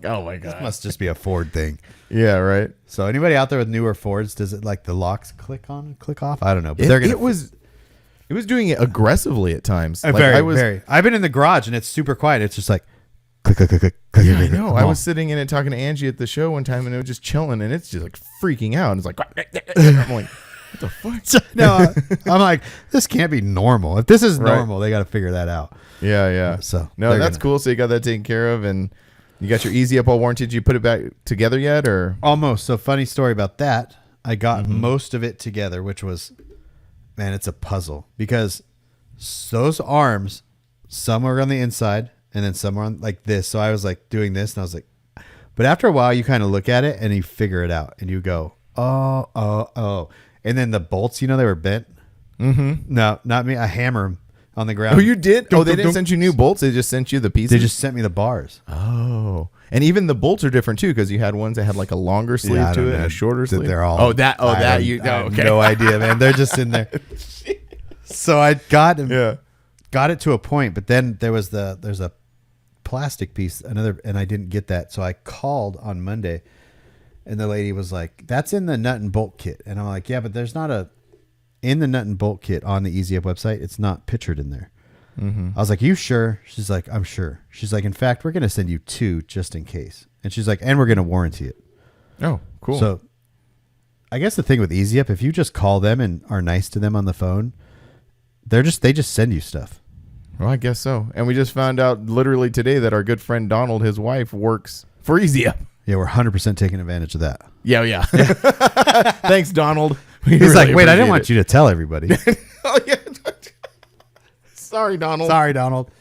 Oh my God. This must just be a Ford thing. Yeah, right. So anybody out there with newer Fords, does it like the locks click on and click off? I don't know. But It was doing it aggressively at times. Very. I've been in the garage and it's super quiet. It's just like click, click, click, click. Click, Yeah, I click, know. click. I was sitting in it talking to Angie at the show one time, and it was just chilling, and it's just like freaking out. And it's like, I'm like, what the fuck? No, I'm like, this can't be normal. If this is normal, they got to figure that out. Yeah. So no, that's cool. So you got that taken care of, and you got your Easy Up all warranted. Did you put it back together yet, or almost? So funny story about that. I got most of it together, which was, man, it's a puzzle because those arms, some are on the inside and then some are on like this. So I was like doing this, and I was like, but after a while, you kind of look at it and you figure it out, and you go, oh, and then the bolts, they were bent. No, not me. I hammer them on the ground. Oh, you did? Oh, they didn't send you new bolts. They just sent you the pieces. They just sent me the bars. Oh, and even the bolts are different too, because you had ones that had like a longer sleeve to it and a shorter sleeve. They're all. I have no idea, man. They're just in there. So I got it to a point, but then there's a plastic piece, and I didn't get that. So I called on Monday, and the lady was like, "That's in the nut and bolt kit," and I'm like, "Yeah, but there's not in the nut and bolt kit on the Easy Up website. It's not pictured in there." I was like, "You sure?" She's like, "I'm sure." She's like, "In fact, we're going to send you 2 just in case." And she's like, "And we're going to warranty it." Oh, cool. So I guess the thing with Easy Up, if you just call them and are nice to them on the phone, they just send you stuff. Well, I guess so. And we just found out literally today that our good friend Donald, his wife, works for Easy Up. Yeah, we're 100% taking advantage of that. Yeah. Thanks, Donald. He's like, wait, I didn't want you to tell everybody. Oh, yeah. Sorry, Donald.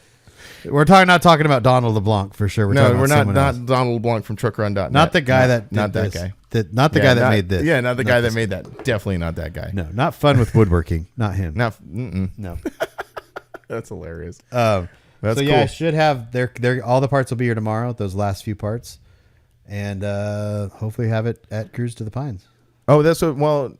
We're not talking about Donald LeBlanc for sure. We're not Donald LeBlanc from TruckRun.net. Not the guy that made this. Yeah, not the guy that made that. Definitely not that guy. No, not fun with woodworking. Not him. No. That's hilarious. That's cool. Yeah, I should have all the parts will be here tomorrow. Those last few parts, and hopefully have it at Cruise to the Pines. Oh, that's what. Well,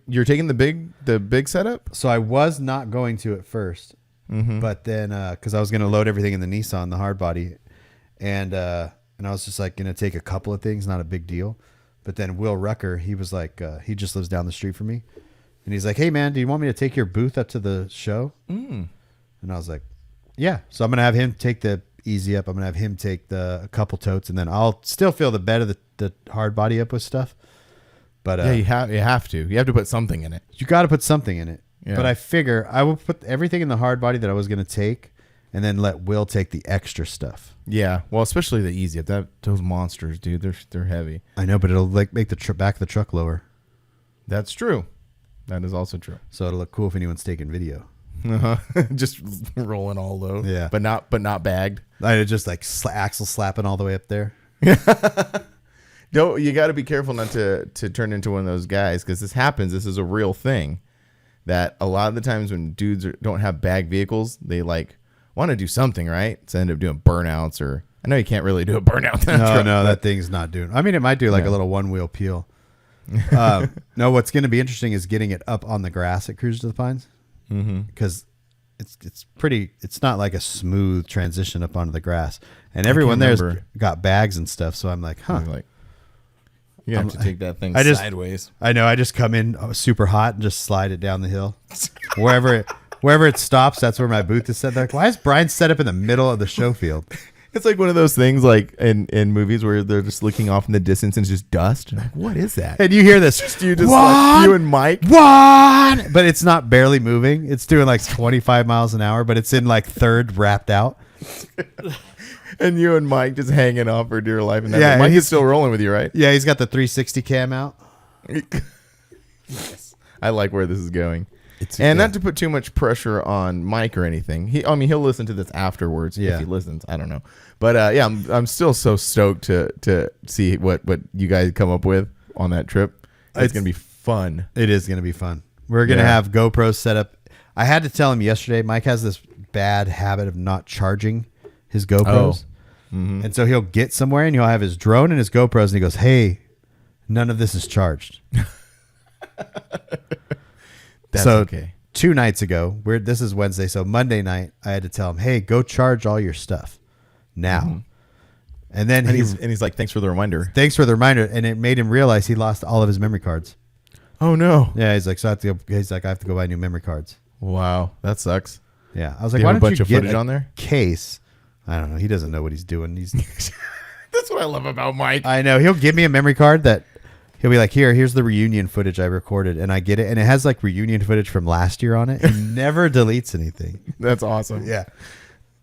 you're taking the big setup? So I was not going to at first, but then because I was going to load everything in the Nissan, the hard body, and I was just like going to take a couple of things, not a big deal. But then Will Rucker, he was like, he just lives down the street from me, and he's like, "Hey man, do you want me to take your booth up to the show?" And I was like, "Yeah." So I'm gonna have him take the Easy Up. I'm gonna have him take a couple totes, and then I'll still fill the bed of the hard body up with stuff. But yeah, you have to put something in it. You got to put something in it. Yeah. But I figure I will put everything in the hard body that I was gonna take, and then let Will take the extra stuff. Yeah, well, especially the Easy Up. Those monsters, dude, they're heavy. I know, but it'll like make the back of the truck lower. That's true. That is also true. So it'll look cool if anyone's taking video. Just rolling all low. Yeah, but not bagged. I just like axle slapping all the way up there. No, you got to be careful not to turn into one of those guys, because this happens. This is a real thing. That a lot of the times when dudes don't have bagged vehicles, they like want to do something, right? So end up doing burnouts, or I know you can't really do a burnout. No, that thing's not doing. I mean, it might do like a little one wheel peel. No, what's going to be interesting is getting it up on the grass at Cruise to the Pines. Because it's not like a smooth transition up onto the grass, and everyone there's got bags and stuff. So I'm like, you have to take that thing sideways. I know. I just come in super hot and just slide it down the hill. wherever it stops, that's where my booth is set. They're like, why is Brian set up in the middle of the show field? It's like one of those things like in movies where they're just looking off in the distance and it's just dust. Like, what is that? And you hear this. You and Mike. What? But it's not barely moving. It's doing like 25 miles an hour, but it's in like third wrapped out. And you and Mike just hanging off for dear life. And Mike is still rolling with you, right? Yeah, he's got the 360 cam out. Yes. I like where this is going. Not to put too much pressure on Mike or anything. He'll listen to this afterwards if he listens. I don't know. But I'm still so stoked to see what you guys come up with on that trip. It's going to be fun. It is going to be fun. We're going to have GoPros set up. I had to tell him yesterday, Mike has this bad habit of not charging his GoPros. And so he'll get somewhere and he'll have his drone and his GoPros and he goes, "Hey, none of this is charged." That's so okay. 2 nights ago, this is Wednesday, so Monday night, I had to tell him, hey, go charge all your stuff now. Mm-hmm. And then he's like, thanks for the reminder. Thanks for the reminder. And it made him realize he lost all of his memory cards. Oh, no. Yeah, he's like, I have to go buy new memory cards. Wow, that sucks. Yeah. I was like, Do you why have a don't bunch you of get footage a on there? case? I don't know. He doesn't know what he's doing. That's what I love about Mike. I know. He'll give me a memory card that he'll be like, here's the reunion footage I recorded. And I get it. And it has like reunion footage from last year on it. He never deletes anything. That's awesome. Yeah.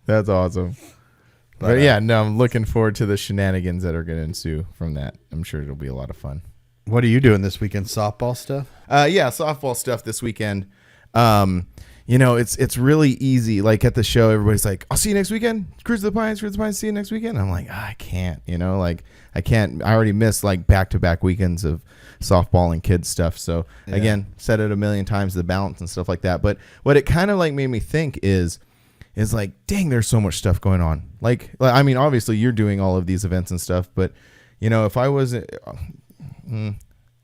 That's awesome. But yeah, no, I'm looking forward to the shenanigans that are going to ensue from that. I'm sure it'll be a lot of fun. What are you doing this weekend? Softball stuff? Yeah, softball stuff this weekend. It's really easy. Like at the show, everybody's like, I'll see you next weekend. Cruise to the Pines, see you next weekend. I'm like, I can't, I can't. I already missed like back-to-back weekends of softball and kids stuff. So again, said it a million times, the balance and stuff like that. But what it kind of like made me think is like, dang, there's so much stuff going on. Like, I mean, obviously you're doing all of these events and stuff, but if I wasn't,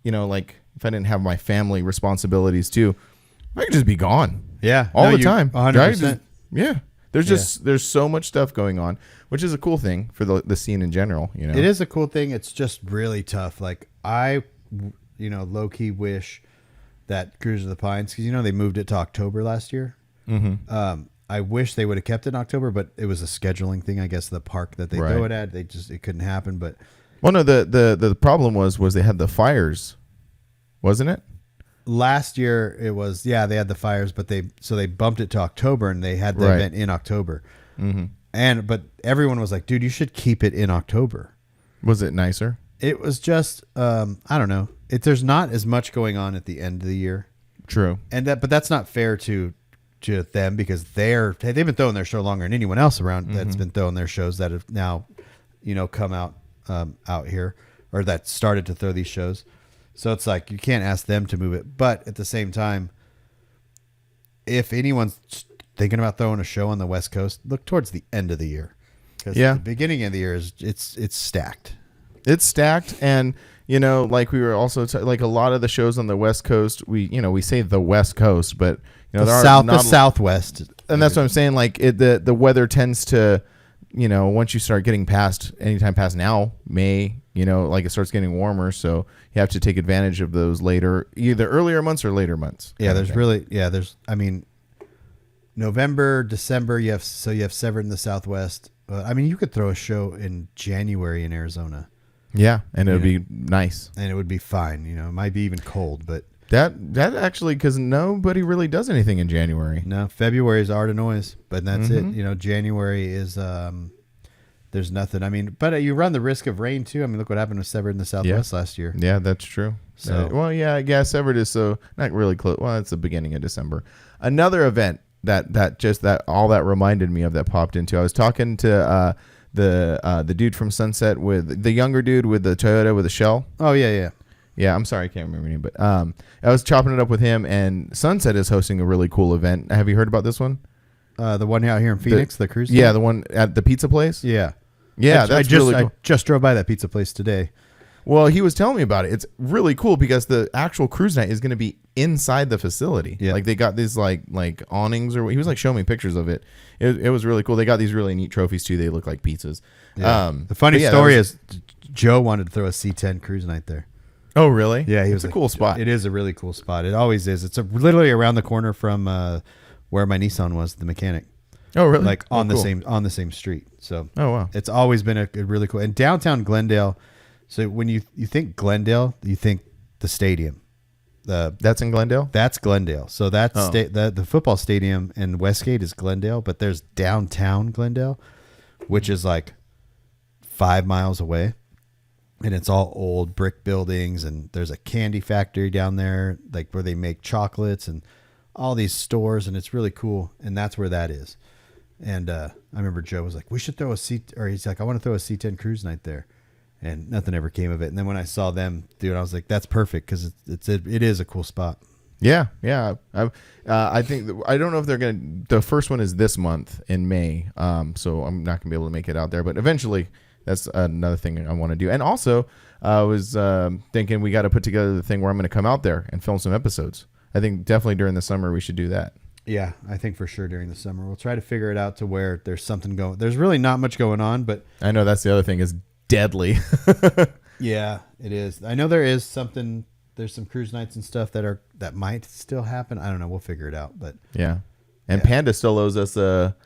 like if I didn't have my family responsibilities too, I could just be gone. Yeah. All the time. 100%. There's so much stuff going on, which is a cool thing for the scene in general. It is a cool thing. It's just really tough. Like I, low key wish that Cruise of the Pines, because they moved it to October last year. Mm-hmm. I wish they would have kept it in October, but it was a scheduling thing. I guess the park that they throw it at, it couldn't happen. But well, no, the problem was they had the fires, wasn't it? Last year it was, they had the fires, but they bumped it to October and they had the event in October. Mm-hmm. But everyone was like, dude, you should keep it in October. Was it nicer? It was just, I don't know. There's not as much going on at the end of the year. True. But that's not fair to them because they've been throwing their show longer than anyone else around that's been throwing their shows that have now, come out here or that started to throw these shows. So it's like you can't ask them to move it. But at the same time, if anyone's thinking about throwing a show on the West Coast, look towards the end of the year. Because the beginning of the year it's stacked. It's stacked, and like we were also like a lot of the shows on the West Coast. We say the West Coast, but the Southwest, and that's what I'm saying. Like the weather tends to, once you start getting anytime past now May, like it starts getting warmer, so you have to take advantage of those either earlier months or later months. November, December, you have Severed in the Southwest. You could throw a show in January in Arizona. Yeah, and it would be nice. And it would be fine. It might be even cold, but that actually, because nobody really does anything in January. No, February is Art of Noise, but that's it. January is there's nothing. But you run the risk of rain too. Look what happened with Severed in the Southwest last year. Yeah, that's true. So I guess Severed is so not really close. Well, it's the beginning of December. Another event that all that reminded me of that popped into. I was talking to the dude from Sunset with the younger dude with the Toyota with the shell. Oh yeah. Yeah, I'm sorry, I can't remember his name, but I was chopping it up with him, and Sunset is hosting a really cool event. Have you heard about this one? The one out here in Phoenix, the cruise. Yeah, the one at the pizza place. Yeah. That's really cool. I just drove by that pizza place today. Well, he was telling me about it. It's really cool because the actual cruise night is going to be inside the facility. Yeah. Like they got these like awnings, or he was like showing me pictures of it. It was really cool. They got these really neat trophies too. They look like pizzas. Yeah. The funny story is Joe wanted to throw a C10 cruise night there. Oh, really? Yeah, it's a cool spot. It is a really cool spot. It always is. It's literally around the corner from where my Nissan was, the mechanic. Oh, really? Like on the same street. So oh wow, it's always been a really cool. And downtown Glendale. So when you think Glendale, you think the stadium. That's in Glendale. That's Glendale. So that's the football stadium in Westgate is Glendale, but there's downtown Glendale, which is like 5 miles away, and it's all old brick buildings, and there's a candy factory down there, like where they make chocolates and all these stores, and it's really cool. And that's where that is. And I remember Joe was like, "We should throw he's like, "I want to throw a C10 cruise night there." And nothing ever came of it. And then when I saw them do it, I was like, "That's perfect," because it is a cool spot. Yeah. I think I don't know if they're gonna. The first one is this month in May, so I'm not gonna be able to make it out there. But eventually, That's another thing I want to do. And also, I was thinking we got to put together the thing where I'm going to come out there and film some episodes. I think definitely during the summer we should do that. Yeah, I think for sure during the summer. We'll try to figure it out to where there's something going. There's really not much going on, but I know that's the other thing is deadly. Yeah, it is. I know there is something. There's some cruise nights and stuff that might still happen. I don't know. We'll figure it out. But yeah, and Panda still owes us a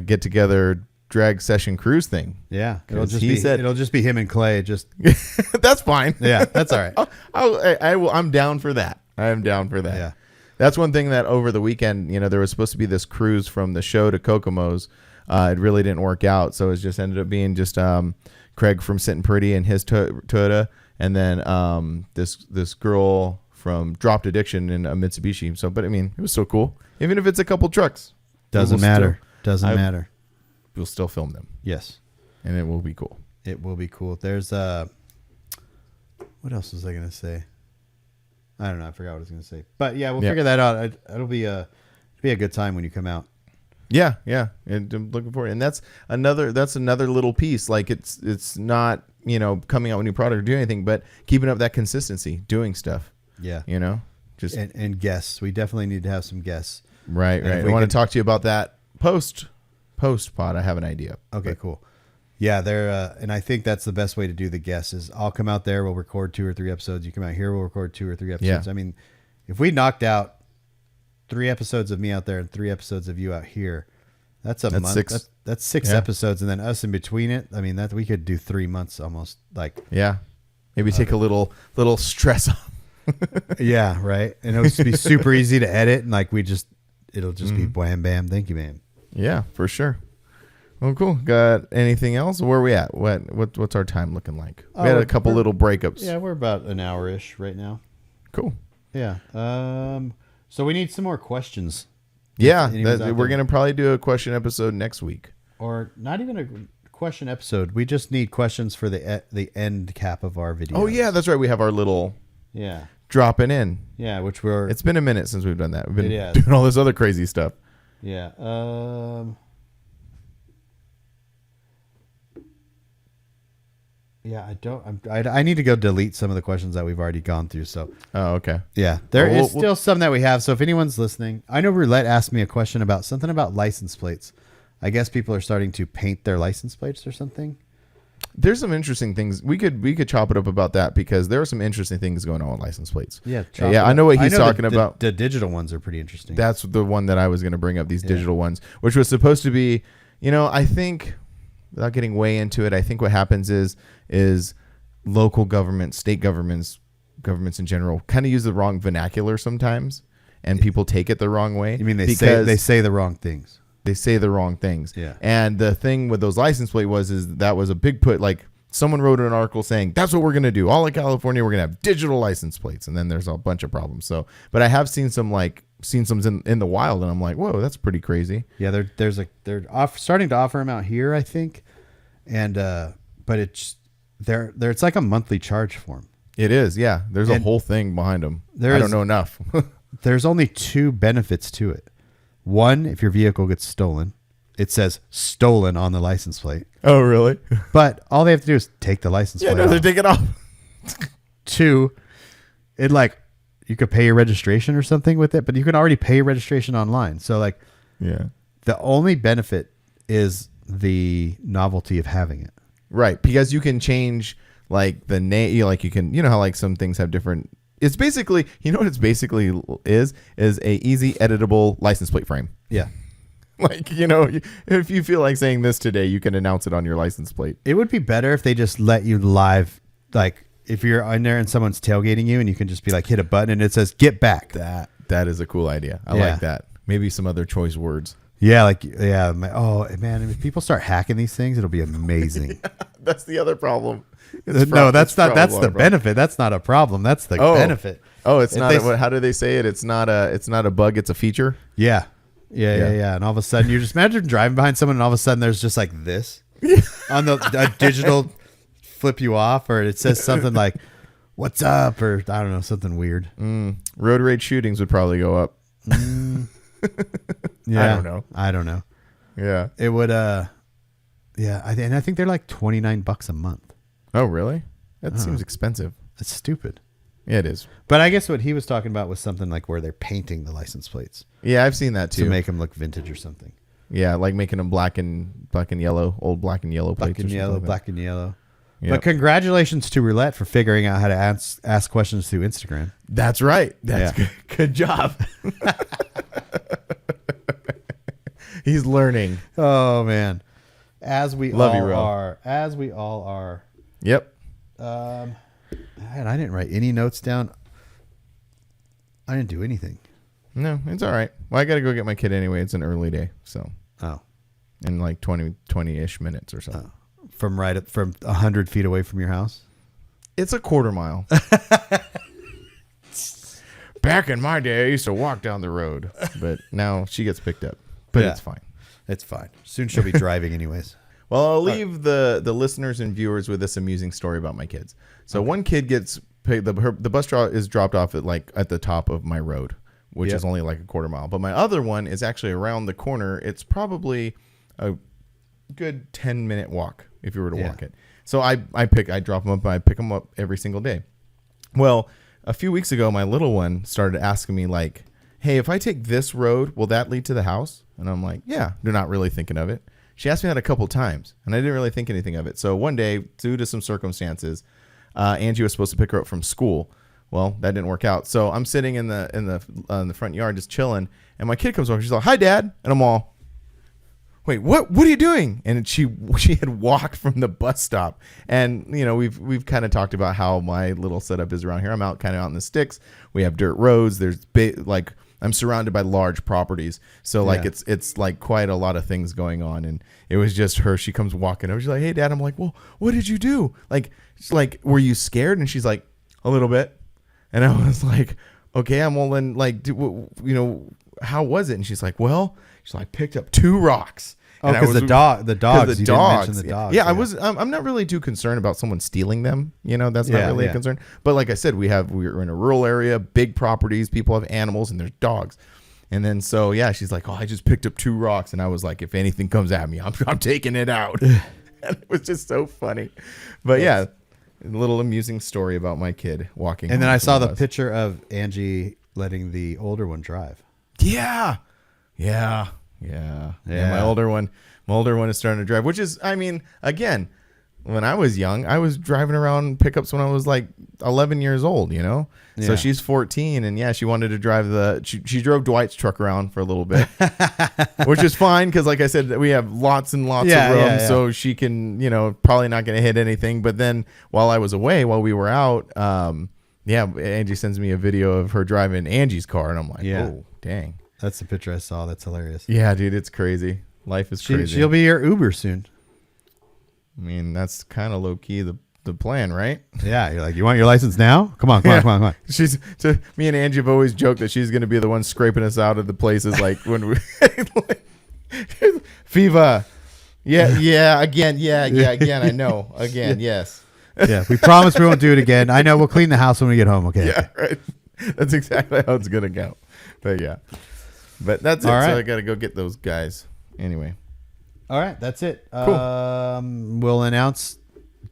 get together drag session cruise thing. Yeah, it'll just be him and Clay. Just that's fine. Yeah, that's all right. I'm down for that. I am down for that. Yeah, that's one thing that over the weekend, there was supposed to be this cruise from the show to Kokomo's. It really didn't work out, so it just ended up being just Craig from Sitting Pretty and his Toyota, and then this girl from Dropped Addiction in a Mitsubishi. So, but I mean, it was so cool. Even if it's a couple trucks, doesn't matter. Doesn't matter. We'll still film them. Yes, and it will be cool. It will be cool. There's what else was I gonna say? I don't know. I forgot what I was gonna say. But yeah, we'll figure that out. It'll be a good time when you come out. Yeah. And I'm looking forward. And that's another little piece. Like it's not, coming out with new product or doing anything, but keeping up that consistency, doing stuff. Yeah. Just and guests. We definitely need to have some guests. Right. I want to talk to you about that post pod. I have an idea. Okay, cool. Yeah, and I think that's the best way to do the guests is I'll come out there, we'll record 2 or 3 episodes. You come out here, we'll record 2 or 3 episodes. Yeah. I mean, if we knocked out 3 episodes of me out there and 3 episodes of you out here, that's month. 6. That's 6 episodes, and then us in between it. I mean, that we could do 3 months almost. Like maybe take a little stress off. Yeah, right. And it'll just be super easy to edit, and like it'll just be wham bam, thank you, man. Yeah, for sure. Well, cool. Got anything else? Where are we at? What's our time looking like? We had a couple little breakups. Yeah, we're about an hour-ish right now. Cool. Yeah. So we need some more questions. Yeah, we're going to probably do a question episode next week. Or not even a question episode. We just need questions for the end cap of our video. Oh, yeah, that's right. We have our little dropping in. Yeah, it's been a minute since we've done that. We've been doing all this other crazy stuff. Yeah. Yeah, I need to go delete some of the questions that we've already gone through. So. Oh, okay. Yeah, there is still some that we have. So if anyone's listening, I know Roulette asked me a question about something about license plates. I guess people are starting to paint their license plates or something. There's some interesting things. We could chop it up about that because there are some interesting things going on with license plates. Yeah. I know what he's talking about. The digital ones are pretty interesting. That's the one that I was going to bring up, these digital ones, which was supposed to be, I think, without getting way into it, I think what happens is local governments, state governments in general kind of use the wrong vernacular sometimes, and people take it the wrong way. You mean they say the wrong things? They say the wrong things. Yeah. And the thing with those license plate that was a big put. Like someone wrote an article saying that's what we're going to do. All of California, we're going to have digital license plates, and then there's a bunch of problems. So, but I have seen some in the wild, and I'm like, whoa, that's pretty crazy. Yeah, they're starting to offer them out here, I think, and but it's it's like a monthly charge for them. It is, yeah. There's a whole thing behind them. I don't know enough. There's only 2 benefits to it. One, if your vehicle gets stolen, it says stolen on the license plate. Oh, really? But all they have to do is take the license plate off. They take it off. 2, you could pay your registration or something with it, but you can already pay your registration online. So the only benefit is the novelty of having it. Right, because you can change the name, you can, how some things have different. It's basically, what it's basically is a easy editable license plate frame. Yeah. If you feel like saying this today, you can announce it on your license plate. It would be better if they just let you live, if you're in there and someone's tailgating you and you can just be hit a button and it says get back. That is a cool idea. I like that. Maybe some other choice words. Yeah, oh man, if people start hacking these things, it'll be amazing. That's the other problem. No, that's not. That's the benefit. That's not a problem. That's the benefit. Oh, it's not. How do they say it? It's not a bug. It's a feature. Yeah. And all of a sudden, you just imagine driving behind someone, and all of a sudden, there's just this on a digital flip you off, or it says something like "What's up?" or I don't know, something weird. Road rage shootings would probably go up. Yeah, I don't know. Yeah, it would. Yeah, and I think they're like $29 a month. Oh, really? That seems expensive. That's stupid. Yeah, it is. But I guess what he was talking about was something like where they're painting the license plates. Yeah, I've seen that too. To make them look vintage or something. Yeah, like making them black and yellow, old black and yellow plates. Black and yellow. Yep. But congratulations to Roulette for figuring out how to ask questions through Instagram. That's right. That's good job. He's learning. Oh man, as we Love all you, are. As we all are. Yep. Man, I didn't write any notes down. I didn't do anything. No, it's all right. Well, I got to go get my kid anyway. It's an early day, so. Oh. In like 20-ish minutes or so. Oh. From 100 feet away from your house? It's a quarter mile. Back in my day, I used to walk down the road, but now she gets picked up. But it's fine. It's fine. Soon she'll be driving anyways. Well, I'll leave the listeners and viewers with this amusing story about my kids. So one kid gets picked, the bus is dropped off at the top of my road, which is only like a quarter mile. But my other one is actually around the corner. It's probably a good 10-minute walk if you were to walk it. So I drop them up, I pick them up every single day. Well, a few weeks ago, my little one started asking me like, hey, if I take this road, will that lead to the house? And I'm like, yeah, they're not really thinking of it. She asked me that a couple times, and I didn't really think anything of it. So one day, due to some circumstances, Angie was supposed to pick her up from school. Well, that didn't work out. So I'm sitting in the front yard just chilling, and my kid comes over. She's like, "Hi, Dad," and I'm all, "Wait, what are you doing?" And she had walked from the bus stop, and we've kind of talked about how my little setup is around here. I'm out in the sticks. We have dirt roads. There's I'm surrounded by large properties, so it's like quite a lot of things going on. And it was just her. She comes walking over. She's like, "Hey, Dad." I'm like, "Well, what did you do? Like, were you scared?" And she's like, "A little bit." And I was like, "Okay, I'm all in. Like, how was it?" And she's like, "Well," she's like, "Picked up 2 rocks." Oh, because the dogs. You didn't mention the dogs. Yeah, I'm not really too concerned about someone stealing them. That's not really a concern. But like I said, we're in a rural area, big properties. People have animals, and there's dogs. And then she's like, "Oh, I just picked up 2 rocks," and I was like, "If anything comes at me, I'm taking it out." And it was just so funny. But a little amusing story about my kid walking. And then I saw the picture of Angie letting the older one drive. Yeah. My older one is starting to drive, which is, again, when I was young, I was driving around pickups when I was like 11 years old, So she's 14, and she wanted to drive she drove Dwight's truck around for a little bit, which is fine because, like I said, we have lots and lots of room, so she can, probably not going to hit anything. But then while we were out, Angie sends me a video of her driving Angie's car, and I'm like, oh, dang. That's the picture I saw. That's hilarious. Yeah, dude, it's crazy. Life is crazy. She'll be your Uber soon. That's kind of low key the plan, right? Yeah, you're like, you want your license now? Come on. Me and Angie have always joked that she's going to be the one scraping us out of the places like when we FIFA. Again, I know. Again, yes. Yeah, we promise we won't do it again. I know, we'll clean the house when we get home, okay? Yeah, right. That's exactly how it's going to go. But yeah. But that's all it. Right. So I got to go get those guys. Anyway. All right. That's it. Cool. We'll announce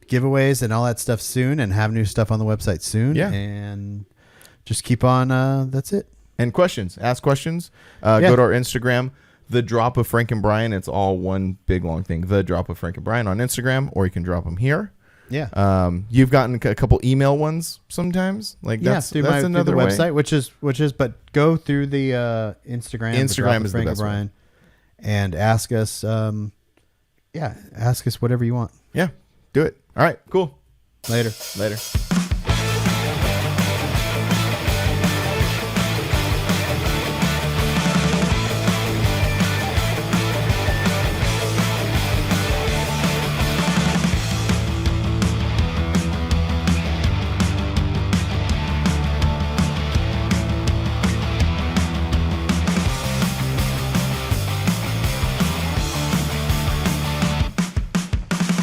giveaways and all that stuff soon and have new stuff on the website soon. Yeah. And just keep on. That's it. And questions. Ask questions. Go to our Instagram, The Drop of Frank and Brian. It's all one big long thing. The Drop of Frank and Brian on Instagram, or you can drop them here. Yeah. You've gotten a couple email ones sometimes. Like that's another way. Website, which is, but go through the Instagram. Instagram is the best Brian, and ask us. Ask us whatever you want. Yeah, do it. All right, cool. Later.